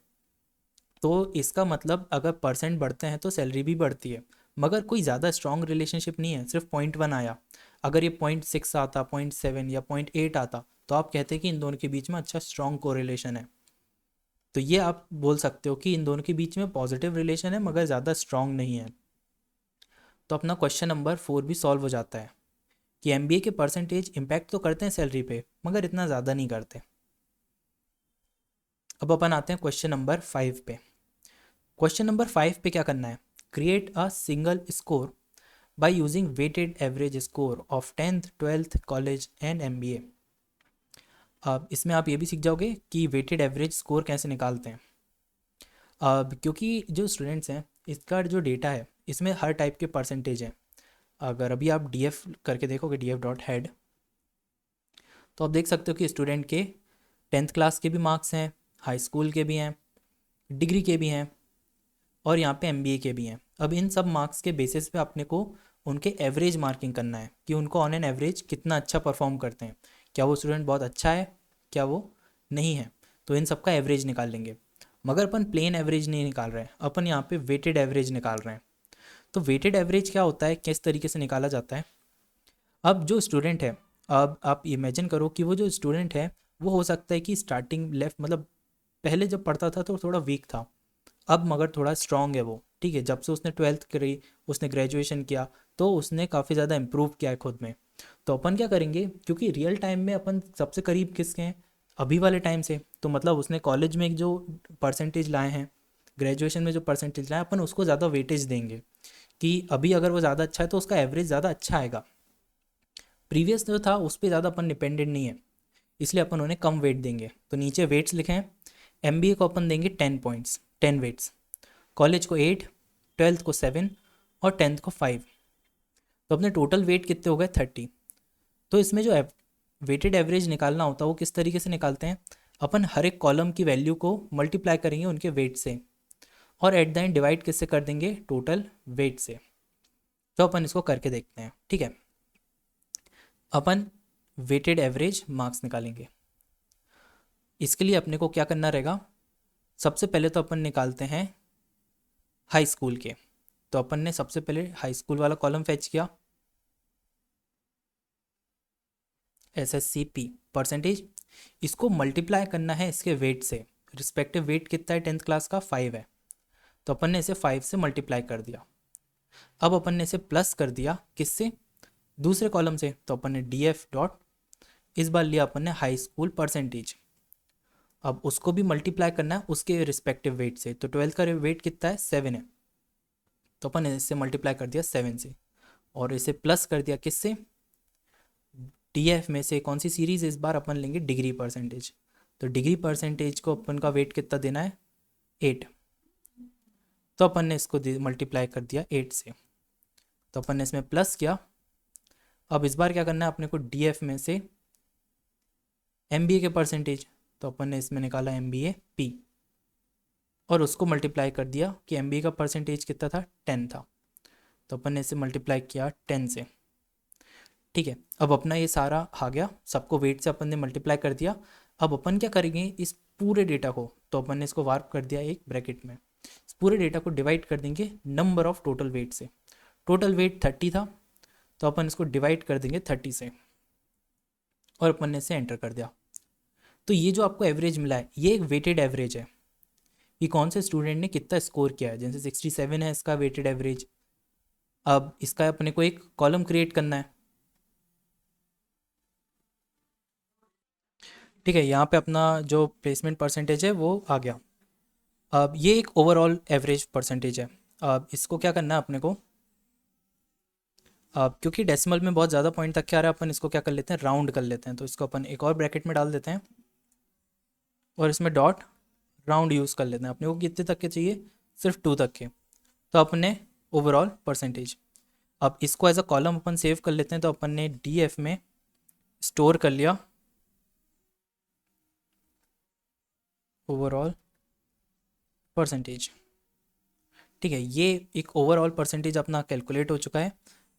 तो इसका मतलब अगर परसेंट बढ़ते हैं तो सैलरी भी बढ़ती है। मगर कोई ज़्यादा स्ट्रॉन्ग रिलेशनशिप नहीं है, सिर्फ 0.1 आया। अगर ये 0.6 आता, 0.7 या 0.8 आता, तो आप कहते हैं कि इन दोनों के बीच में अच्छा स्ट्रॉन्ग कोरिलेशन है। तो ये आप बोल सकते हो कि इन दोनों के बीच में पॉजिटिव रिलेशन है मगर ज़्यादा स्ट्रॉन्ग नहीं है। तो अपना क्वेश्चन नंबर 4 भी सॉल्व हो जाता है कि एमबीए के परसेंटेज इम्पैक्ट तो करते हैं सैलरी पे, मगर इतना ज़्यादा नहीं करते। अब अपन आते हैं क्वेश्चन नंबर 5 पे। क्वेश्चन नंबर 5 पे क्या करना है, create a single score by using weighted average score of 10th 12th college and MBA. अब इसमें आप ये भी सीख जाओगे कि वेटेड एवरेज स्कोर कैसे निकालते हैं। अब क्योंकि जो स्टूडेंट्स हैं इसका जो डेटा है इसमें हर टाइप के परसेंटेज हैं। अगर अभी आप डीएफ करके देखोगे, df.head, तो आप देख सकते हो कि स्टूडेंट के 10th क्लास के भी मार्क्स हैं, हाई स्कूल के भी हैं, डिग्री के भी हैं और यहाँ पे एमबीए के भी हैं। अब इन सब मार्क्स के बेसिस पे अपने को उनके एवरेज मार्किंग करना है कि उनको ऑन एन एवरेज कितना अच्छा परफॉर्म करते हैं, क्या वो स्टूडेंट बहुत अच्छा है, क्या वो नहीं है। तो इन सब का एवरेज निकाल लेंगे। मगर अपन प्लेन एवरेज नहीं निकाल रहे हैं, अपन यहाँ पे वेटेड एवरेज निकाल रहे हैं। तो वेटेड एवरेज क्या होता है, किस तरीके से निकाला जाता है। अब जो स्टूडेंट है, अब आप इमेजिन करो कि वो जो स्टूडेंट है वो हो सकता है कि स्टार्टिंग लेफ्ट मतलब पहले जब पढ़ता था तो थोड़ा वीक था, अब मगर थोड़ा स्ट्रांग है वो, ठीक है। जब से उसने 12th करी, उसने ग्रेजुएशन किया, तो उसने काफ़ी ज़्यादा इम्प्रूव किया है खुद में। तो अपन क्या करेंगे, क्योंकि रियल टाइम में अपन सबसे करीब किसके हैं, अभी वाले टाइम से, तो मतलब उसने कॉलेज में जो परसेंटेज लाए हैं, ग्रेजुएशन में जो परसेंटेज लाए, अपन उसको ज़्यादा वेटेज देंगे कि अभी अगर वो ज़्यादा अच्छा है तो उसका एवरेज ज़्यादा अच्छा आएगा। प्रीवियस जो था उस पर ज़्यादा अपन डिपेंडेंट नहीं है, इसलिए अपन उन्हें कम वेट देंगे। तो नीचे वेट्स लिखे हैं, एमबीए को अपन देंगे 10 पॉइंट्स, 10 वेट्स, कॉलेज को 8, 12th को 7 और 10th को 5। तो अपने टोटल वेट कितने हो गए 30। तो इसमें जो वेटेड एवरेज निकालना होता है वो किस तरीके से निकालते हैं, अपन हर एक कॉलम की वैल्यू को मल्टीप्लाई करेंगे उनके वेट से और एट द एंड डिवाइड किससे कर देंगे, टोटल वेट से। तो अपन इसको करके देखते हैं, ठीक है। अपन वेटेड एवरेज मार्क्स निकालेंगे। इसके लिए अपने को क्या करना रहेगा, सबसे पहले तो अपन निकालते हैं हाई स्कूल के। तो अपन ने सबसे पहले हाई स्कूल वाला कॉलम फैच किया, SSCP परसेंटेज, इसको मल्टीप्लाई करना है इसके वेट से। रिस्पेक्टिव वेट कितना है 10th क्लास का, 5 है, तो अपन ने इसे 5 से मल्टीप्लाई कर दिया। अब अपन ने इसे प्लस कर दिया किससे, दूसरे कॉलम से, तो अपन ने DF डॉट, इस बार लिया अपन ने हाई स्कूल परसेंटेज। अब उसको भी मल्टीप्लाई करना है उसके रिस्पेक्टिव वेट से। तो 12th का वेट कितना है, 7 है, तो अपन ने इससे मल्टीप्लाई कर दिया 7 से और इसे प्लस कर दिया किससे, DF में से कौन सी सीरीज़, इस बार अपन लेंगे डिग्री परसेंटेज। तो डिग्री परसेंटेज को अपन का वेट कितना देना है, 8, तो अपन ने इसको मल्टीप्लाई कर दिया 8 से। तो अपन ने इसमें प्लस किया। अब इस बार क्या करना है अपने को, DF में से MBA के परसेंटेज, तो अपन ने इसमें निकाला MBA P और उसको मल्टीप्लाई कर दिया कि MBA का परसेंटेज कितना था, 10 था, तो अपन ने इसे मल्टीप्लाई किया 10 से, ठीक है। अब अपना ये सारा आ गया, सबको वेट से अपन ने मल्टीप्लाई कर दिया। अब अपन क्या करेंगे इस पूरे डेटा को, तो अपन ने इसको वार्प कर दिया एक ब्रैकेट में, इस पूरे डेटा को डिवाइड कर देंगे नंबर ऑफ टोटल वेट से। टोटल वेट 30 था, तो अपन इसको डिवाइड कर देंगे 30 से और अपन ने इसे एंटर कर दिया। तो ये जो आपको एवरेज मिला है ये एक वेटेड एवरेज है कि कौन से स्टूडेंट ने कितना स्कोर किया है। जैसे 67 है इसका वेटेड एवरेज। अब इसका अपने को एक कॉलम क्रिएट करना है, ठीक है। यहाँ पे अपना जो प्लेसमेंट परसेंटेज है वो आ गया। अब ये एक ओवरऑल एवरेज परसेंटेज है। अब इसको क्या करना है अपने को, अब क्योंकि डेसिमल में बहुत ज़्यादा पॉइंट तक क्या आ रहा है, अपन इसको क्या कर लेते हैं, राउंड कर लेते हैं। तो इसको अपन एक और ब्रैकेट में डाल देते हैं और इसमें डॉट राउंड यूज़ कर लेते हैं। अपने को कितने तक के चाहिए, सिर्फ 2 तक के। तो अपने ओवरऑल परसेंटेज, अब इसको एज अ कॉलम अपन सेव कर लेते हैं। तो अपन ने DF में स्टोर कर लिया ओवरऑल परसेंटेज, ठीक है, ये एक ओवरऑल परसेंटेज अपना कैलकुलेट हो चुका है।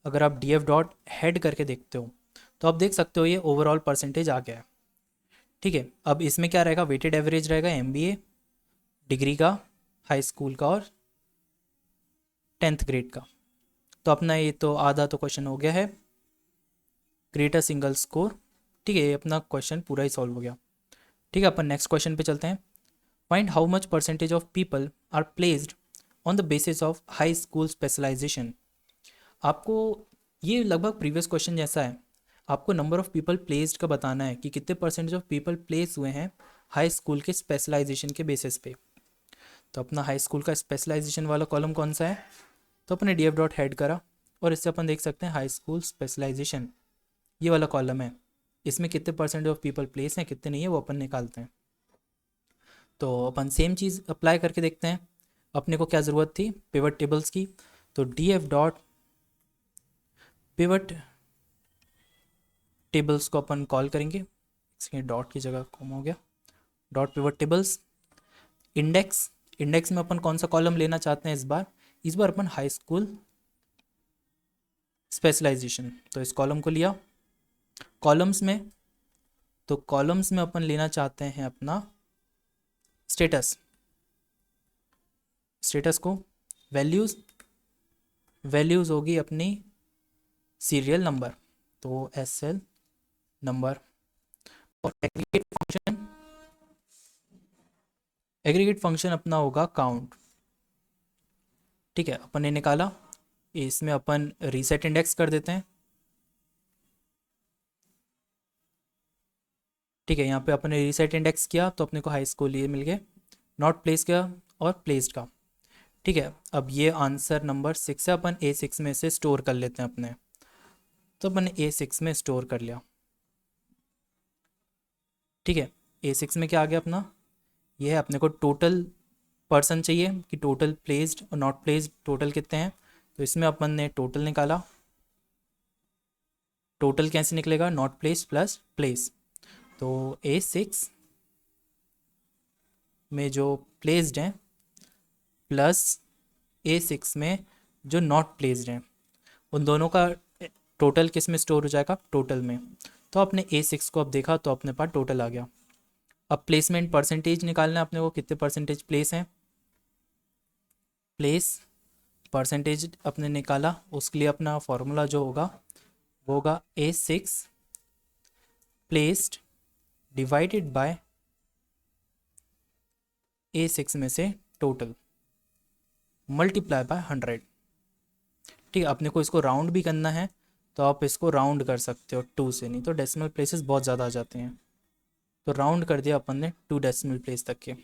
अगर आप डी एफ डॉट हेड करके देखते हो तो आप देख सकते हो ये ओवरऑल परसेंटेज आ गया है। ठीक है, अब इसमें क्या रहेगा, वेटेड एवरेज रहेगा एमबीए, डिग्री का, हाई स्कूल का और 10th ग्रेड का। तो अपना ये तो आधा तो क्वेश्चन हो गया है, ग्रेटर सिंगल स्कोर। ठीक है, ये अपना क्वेश्चन पूरा ही सॉल्व हो गया। ठीक है, अपन नेक्स्ट क्वेश्चन पे चलते हैं। Find how much percentage of people are placed on the basis of high school specialization. आपको ये लगभग प्रीवियस क्वेश्चन जैसा है, आपको नंबर ऑफ पीपल प्लेस्ड का बताना है कि कितने परसेंटेज ऑफ पीपल प्लेस हुए हैं हाई स्कूल के स्पेशलाइजेशन के बेसिस पे। तो अपना हाई स्कूल का स्पेशलाइजेशन वाला कॉलम कौन सा है, तो अपने डी एफ डॉट हेड करा और इससे अपन देख सकते हैं हाई स्कूल स्पेशलाइजेशन, ये वाला कॉलम है। इसमें कितने परसेंट ऑफ पीपल प्लेस हैं कितने नहीं है वो अपन निकालते हैं। तो अपन सेम चीज़ अप्लाई करके देखते हैं। अपने को क्या ज़रूरत थी, पिवट टेबल्स की। तो D F dot pivot tables को अपन कॉल करेंगे, इसके डॉट की जगह कॉम हो गया, dot pivot tables. Index, index में अपन कौन सा कॉलम लेना चाहते हैं इस बार अपन हाई स्कूल स्पेशलाइजेशन। तो इस कॉलम को लिया। कॉलम्स में, तो कॉलम्स में अपन लेना चाहते हैं अपना स्टेटस, स्टेटस को। वैल्यूज़, वैल्यूज़ होगी अपनी सीरियल नंबर, तो एस एल नंबर। और एग्रीगेट फंक्शन, एग्रीगेट फंक्शन अपना होगा काउंट। ठीक है, अपन ने निकाला, इसमें अपन रीसेट इंडेक्स कर देते हैं। ठीक है, यहाँ पे अपन ने रीसेट इंडेक्स किया तो अपने को हाई स्कूल ये मिल गए, नॉट प्लेस का और प्लेस्ड का। ठीक है, अब ये आंसर नंबर 6 है, अपन A6 में से स्टोर कर लेते हैं अपने। तो अपन ने A6 में स्टोर कर लिया। ठीक है, A6 में क्या आ गया अपना, ये है अपने को टोटल पर्सन चाहिए कि टोटल प्लेस्ड और नॉट प्लेस्ड टोटल कितने हैं। तो इसमें अपन ने टोटल निकाला। टोटल कैसे निकलेगा, नॉट प्लेस्ड प्लस प्लेस। तो A6 में जो प्लेस्ड हैं प्लस A6 में जो नॉट प्लेस्ड हैं, उन दोनों का टोटल किस में स्टोर हो जाएगा, टोटल में। तो अपने A6 को अब देखा तो अपने पास टोटल आ गया। अब प्लेसमेंट परसेंटेज निकालना है अपने को, कितने परसेंटेज प्लेस हैं। प्लेस परसेंटेज अपने निकाला, उसके लिए अपना फॉर्मूला जो होगा वो होगा A6 placed divided by A6 में से टोटल मल्टीप्लाई बाय 100। ठीक है, अपने को इसको राउंड भी करना है तो आप इसको राउंड कर सकते हो 2 से, नहीं तो डेसिमल प्लेसेस बहुत ज़्यादा आ जाते हैं। तो राउंड कर दिया अपन ने 2 डेसिमल प्लेस तक के।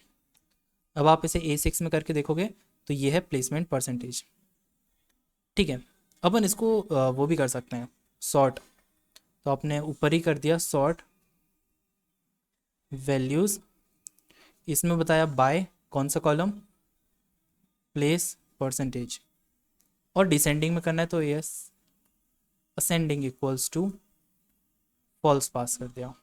अब आप इसे A6 में करके देखोगे तो ये है प्लेसमेंट परसेंटेज। ठीक है, अपन इसको वो भी कर सकते हैं सॉर्ट। तो आपने ऊपर ही कर दिया सॉर्ट वैल्यूज़, इसमें बताया बाय कौन सा कॉलम, प्लेस परसेंटेज। और डिसेंडिंग में करना है तो yes ascending equals to false pass कर दिया।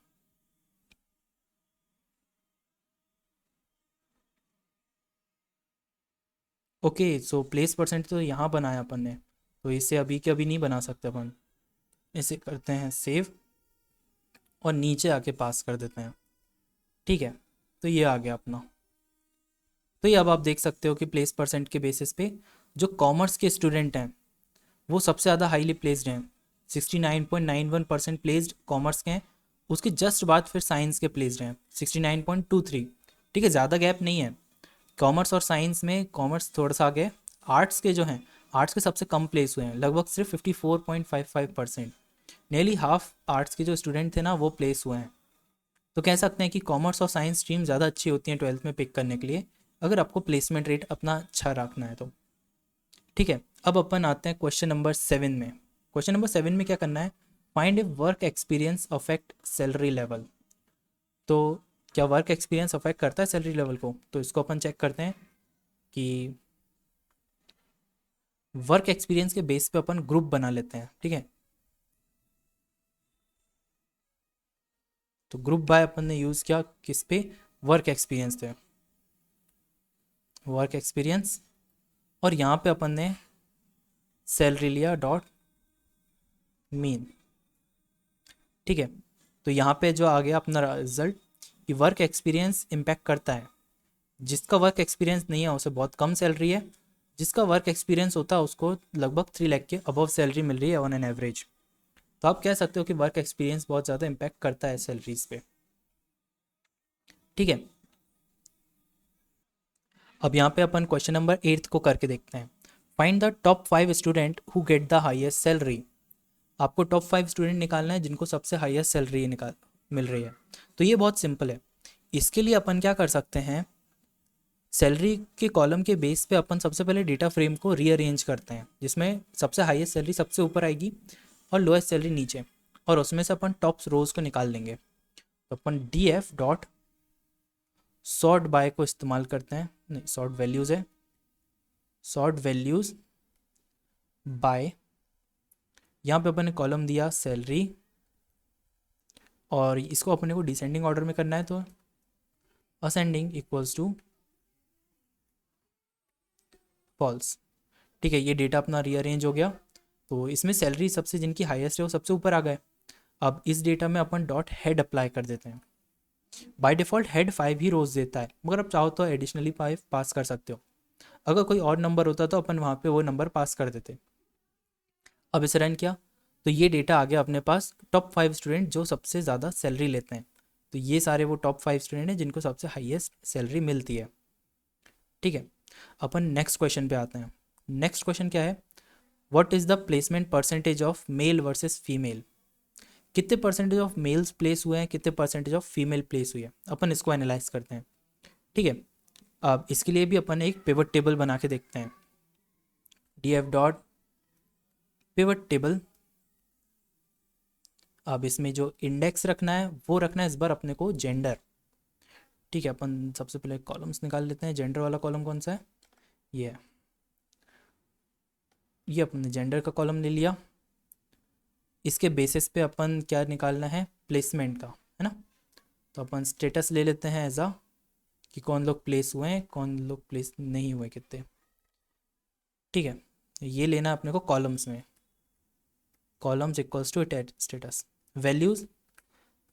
ओके, सो प्लेस परसेंट तो यहाँ बनाया अपन ने, तो इसे अभी के अभी नहीं बना सकते अपन। इसे करते हैं सेव और नीचे आके पास कर देते हैं। ठीक है, तो ये आ गया अपना। तो ये अब आप देख सकते हो कि प्लेस परसेंट के बेसिस पे जो कॉमर्स के स्टूडेंट हैं वो सबसे ज़्यादा हाईली प्लेस्ड हैं, 69.91% प्लेस्ड कॉमर्स के हैं। उसके जस्ट बाद फिर साइंस के प्लेस्ड हैं 69.23। ठीक है, ज़्यादा गैप नहीं है कॉमर्स और साइंस में, कॉमर्स थोड़ा सा आगे। आर्ट्स के जो हैं, आर्ट्स के सबसे कम प्लेस हुए हैं, लगभग सिर्फ 54.55%। नियरली हाफ आर्ट्स के जो स्टूडेंट थे ना वो प्लेस हुए हैं। तो कह सकते हैं कि कॉमर्स और साइंस स्ट्रीम ज़्यादा अच्छी होती हैं 12th में पिक करने के लिए, अगर आपको प्लेसमेंट रेट अपना अच्छा रखना है तो। ठीक है, अब अपन आते हैं क्वेश्चन नंबर 7 में। क्वेश्चन नंबर 7 में क्या करना है, find a work experience affect salary level. तो क्या वर्क एक्सपीरियंस अफेक्ट करता है सैलरी लेवल को, तो इसको अपन चेक करते हैं कि वर्क एक्सपीरियंस के बेस पे अपन ग्रुप बना लेते हैं। ठीक है, तो ग्रुप बाय अपन ने यूज़ किया किस पे, वर्क एक्सपीरियंस पे, वर्क एक्सपीरियंस। और यहाँ पे अपन ने सैलरी लिया डॉट मीन, ठीक है। तो यहाँ पे जो आ गया अपना रिजल्ट कि वर्क एक्सपीरियंस इम्पैक्ट करता है। जिसका वर्क एक्सपीरियंस नहीं है उसे बहुत कम सैलरी है, जिसका वर्क एक्सपीरियंस होता है उसको लगभग 3 लाख के अबव सैलरी मिल रही है ऑन एन एवरेज। तो आप कह सकते हो कि वर्क एक्सपीरियंस बहुत ज़्यादा इम्पैक्ट करता है सैलरीज पे, ठीक है। अब यहाँ पे अपन क्वेश्चन नंबर 8 को करके देखते हैं। Find the top 5 student who get the highest salary. आपको टॉप 5 स्टूडेंट निकालना है जिनको सबसे हाईएस्ट सैलरी निकाल मिल रही है। तो ये बहुत सिंपल है। इसके लिए अपन क्या कर सकते हैं, सैलरी के कॉलम के बेस पे अपन सबसे पहले डेटा फ्रेम को रीअरेंज करते हैं, जिसमें सबसे हाईएस्ट सैलरी सबसे ऊपर आएगी और लोएस्ट सैलरी नीचे, और उसमें से अपन टॉप रोज को निकाल लेंगे। तो अपन D F dot sort by को इस्तेमाल करते हैं, नहीं सॉर्ट वैल्यूज़ है, सॉर्ट वैल्यूज़ बाय। यहाँ पे अपन ने कॉलम दिया सैलरी, और इसको अपने को डिसेंडिंग ऑर्डर में करना है, तो असेंडिंग इक्वल्स टू फॉल्स, ठीक है। ये डेटा अपना रीअरेंज हो गया। तो इसमें सैलरी सबसे जिनकी हाईएस्ट है वो सबसे ऊपर आ गए। अब इस डेटा में अपन डॉट हेड अप्लाई कर देते हैं। बाय डिफ़ॉल्ट हेड 5 ही रोज देता है, मगर आप चाहो तो एडिशनली 5 पास कर सकते हो। अगर कोई और नंबर होता तो अपन वहाँ पे वो नंबर पास कर देते। अब इसे रन किया तो ये डेटा आ गया अपने पास, टॉप 5 स्टूडेंट जो सबसे ज़्यादा सैलरी लेते हैं। तो ये सारे वो टॉप 5 स्टूडेंट हैं जिनको सबसे हाईएस्ट सैलरी मिलती है, ठीक है। अपन नेक्स्ट क्वेश्चन पे आते हैं। नेक्स्ट क्वेश्चन क्या है, what is the placement percentage of male versus female. कितने परसेंटेज ऑफ मेल्स प्लेस हुए हैं, कितने परसेंटेज ऑफ फीमेल प्लेस हुई है, अपन इसको एनालाइज करते हैं, ठीक है। अब इसके लिए भी अपन एक पिवट टेबल बना के देखते हैं। D F dot pivot table. अब इसमें जो इंडेक्स रखना है वो रखना है इस बार अपने को जेंडर, ठीक है। अपन सबसे पहले कॉलम्स निकाल लेते हैं। जेंडर वाला कॉलम कौन सा है, ये है। ये अपने जेंडर का कॉलम ले लिया। इसके बेसिस पे अपन क्या निकालना है, प्लेसमेंट का, है ना। तो अपन स्टेटस ले लेते हैं एज अ, कि कौन लोग प्लेस हुए हैं कौन लोग प्लेस नहीं हुए कितने, ठीक है। ये लेना है अपने को कॉलम्स में, columns equals to status. Values,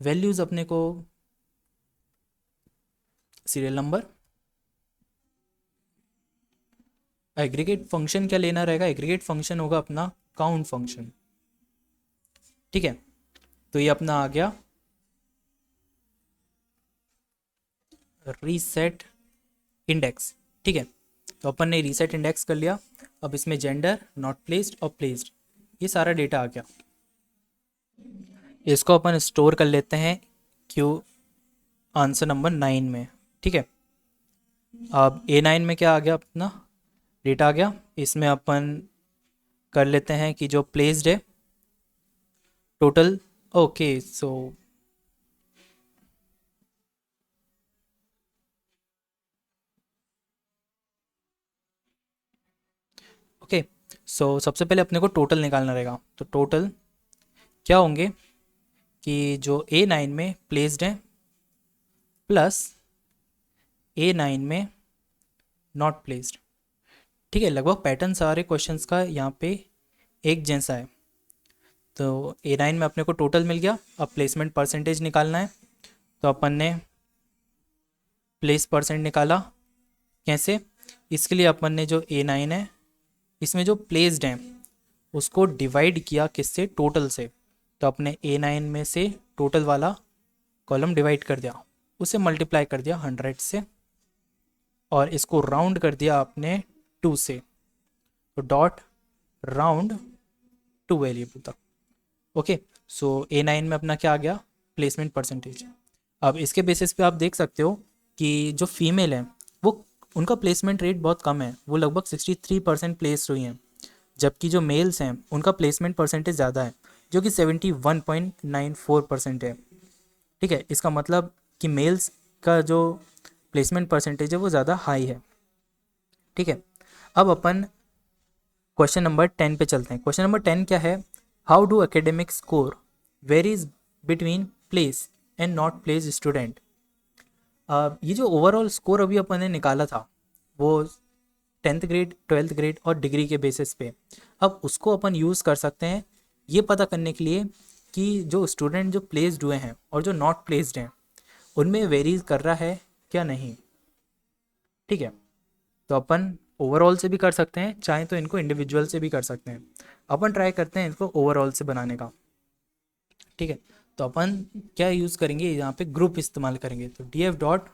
values अपने को सीरियल नंबर। एग्रीगेट फंक्शन क्या लेना रहेगा, एग्रीगेट फंक्शन होगा अपना काउंट फंक्शन, ठीक है। तो ये अपना आ गया रीसेट इंडेक्स, ठीक है। तो अपन ने रीसेट इंडेक्स कर लिया। अब इसमें जेंडर, नॉट प्लेस्ड और प्लेस्ड, ये सारा डेटा आ गया। इसको अपन स्टोर कर लेते हैं क्यू आंसर नंबर 9 में, ठीक है। अब A9 में क्या आ गया, अपना डेटा आ गया। इसमें अपन कर लेते हैं कि जो प्लेस्ड है total, okay so okay so सबसे पहले अपने को टोटल निकालना रहेगा। तो टोटल क्या होंगे कि जो A9 में प्लेस्ड है प्लस A9 में नॉट प्लेस्ड, ठीक है। लगभग पैटर्न सारे क्वेश्चंस का यहाँ पे एक जैसा है। तो A9 में अपने को टोटल मिल गया। अब प्लेसमेंट परसेंटेज निकालना है। तो अपन ने प्लेस परसेंट निकाला, कैसे, इसके लिए अपन ने जो A9 है इसमें जो प्लेस्ड हैं उसको डिवाइड किया किससे, टोटल से। तो अपने A9 में से टोटल वाला कॉलम डिवाइड कर दिया, उसे मल्टीप्लाई कर दिया 100 से, और इसको राउंड कर दिया आपने 2 से। तो डॉट राउंड टू वेरिएबल तक, ओके। सो A9 में अपना क्या आ गया, प्लेसमेंट परसेंटेज। अब इसके बेसिस पे आप देख सकते हो कि जो फीमेल है वो, उनका प्लेसमेंट रेट बहुत कम है, वो लगभग 63% प्लेस हुई हैं। जबकि जो मेल्स हैं उनका प्लेसमेंट परसेंटेज ज़्यादा है, जो कि 71.94% है, ठीक है। इसका मतलब कि मेल्स का जो प्लेसमेंट परसेंटेज है वो ज़्यादा हाई है, ठीक है। अब अपन क्वेश्चन नंबर 10 पे चलते हैं। क्वेश्चन नंबर 10 क्या है, how do academic score varies between place and not place student. ये जो ओवरऑल स्कोर अभी अपन ने निकाला था वो 10th ग्रेड, 12th ग्रेड और डिग्री के बेसिस पे। अब उसको अपन यूज़ कर सकते हैं ये पता करने के लिए कि जो स्टूडेंट जो प्लेस्ड हुए हैं और जो नॉट प्लेस्ड हैं उनमें वेरीज कर रहा है क्या नहीं। ठीक है, तो अपन ओवरऑल से भी कर सकते हैं, चाहे तो इनको इंडिविजुअल से भी कर सकते हैं। अपन ट्राई करते हैं इसको ओवरऑल से बनाने का। ठीक है, तो अपन क्या यूज़ करेंगे, यहाँ पे ग्रुप इस्तेमाल करेंगे। तो df डॉट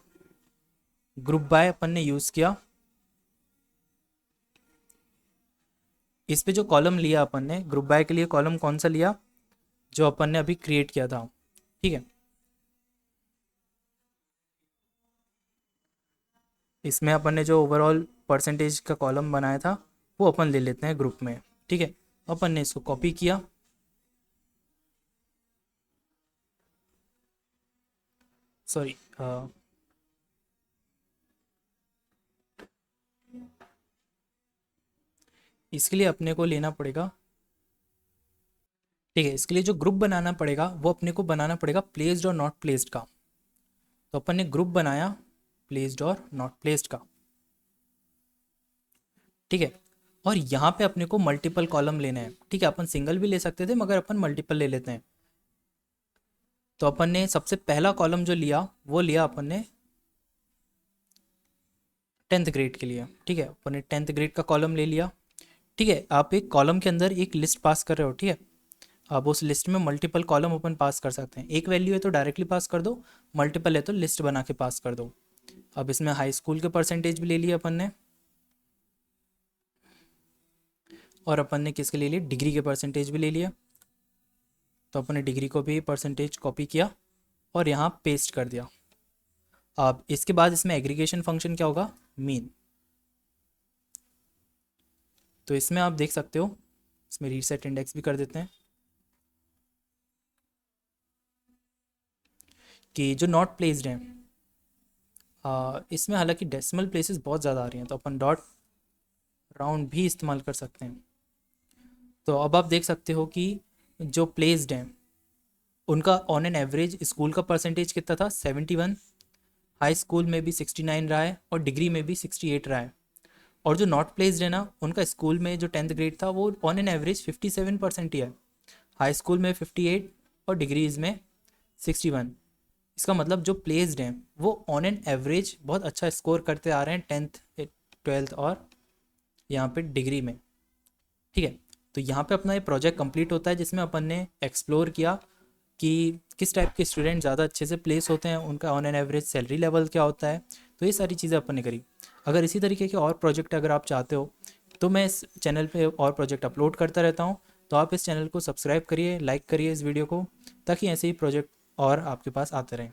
ग्रुप बाय अपन ने यूज़ किया। इस पे जो कॉलम लिया अपन ने ग्रुप बाय के लिए, कॉलम कौन सा लिया, जो अपन ने अभी क्रिएट किया था। ठीक है, इसमें अपन ने जो ओवरऑल परसेंटेज का कॉलम बनाया था वो अपन ले लेते हैं ग्रुप में। ठीक है, अपन ने इसको कॉपी किया, सॉरी इसके लिए अपने को लेना पड़ेगा। ठीक है, इसके लिए जो ग्रुप बनाना पड़ेगा वो अपने को बनाना पड़ेगा प्लेस्ड और नॉट प्लेस्ड का। तो अपन ने ग्रुप बनाया प्लेस्ड और नॉट प्लेस्ड का। ठीक है, और यहाँ पे अपने को मल्टीपल कॉलम लेने हैं। ठीक है, अपन सिंगल भी ले सकते थे मगर अपन मल्टीपल ले लेते हैं। तो अपन ने सबसे पहला कॉलम जो लिया वो लिया अपन ने 10th ग्रेड के लिए। ठीक है, अपन ने 10th ग्रेड का कॉलम ले लिया। ठीक है, आप एक कॉलम के अंदर एक लिस्ट पास कर रहे हो। ठीक है, अब उस लिस्ट में मल्टीपल कॉलम अपन पास कर सकते हैं। एक वैल्यू है तो डायरेक्टली पास कर दो, मल्टीपल है तो लिस्ट बना के पास कर दो। अब इसमें हाई स्कूल के परसेंटेज भी ले लिए अपन ने, और अपन ने किसके ले लिए, डिग्री के परसेंटेज भी ले लिया। तो अपन ने डिग्री को भी परसेंटेज कॉपी किया और यहाँ पेस्ट कर दिया। अब इसके बाद इसमें एग्रीगेशन फंक्शन क्या होगा, मीन। तो इसमें आप देख सकते हो, इसमें रीसेट इंडेक्स भी कर देते हैं कि जो नॉट प्लेस्ड हैं इसमें हालांकि डेसिमल प्लेसेस बहुत ज़्यादा आ रही हैं, तो अपन डॉट राउंड भी इस्तेमाल कर सकते हैं। तो अब आप देख सकते हो कि जो प्लेस्ड हैं उनका ऑन एन एवरेज स्कूल का परसेंटेज कितना था, 71, हाई स्कूल में भी 69 रहा है और डिग्री में भी 68 रहा है। और जो नॉट प्लेस्ड है ना, उनका स्कूल में जो 10th ग्रेड था वो ऑन एन एवरेज 57% ही है, हाई स्कूल में 58 और डिग्रीज में 61। इसका मतलब जो प्लेस्ड हैं वो ऑन एन एवरेज बहुत अच्छा स्कोर करते आ रहे हैं 10th 12th और यहाँ पे डिग्री में। ठीक है, तो यहाँ पे अपना ये प्रोजेक्ट कंप्लीट होता है जिसमें अपन ने एक्सप्लोर किया कि किस टाइप के स्टूडेंट ज़्यादा अच्छे से प्लेस होते हैं, उनका on an average salary level क्या होता है। तो ये सारी चीज़ें अपन ने करी। अगर इसी तरीके के और प्रोजेक्ट अगर आप चाहते हो तो मैं इस चैनल पे और प्रोजेक्ट अपलोड करता रहता हूँ। तो आप इस चैनल को सब्सक्राइब करिए, लाइक करिए इस वीडियो को, ताकि ऐसे ही प्रोजेक्ट और आपके पास आते रहें।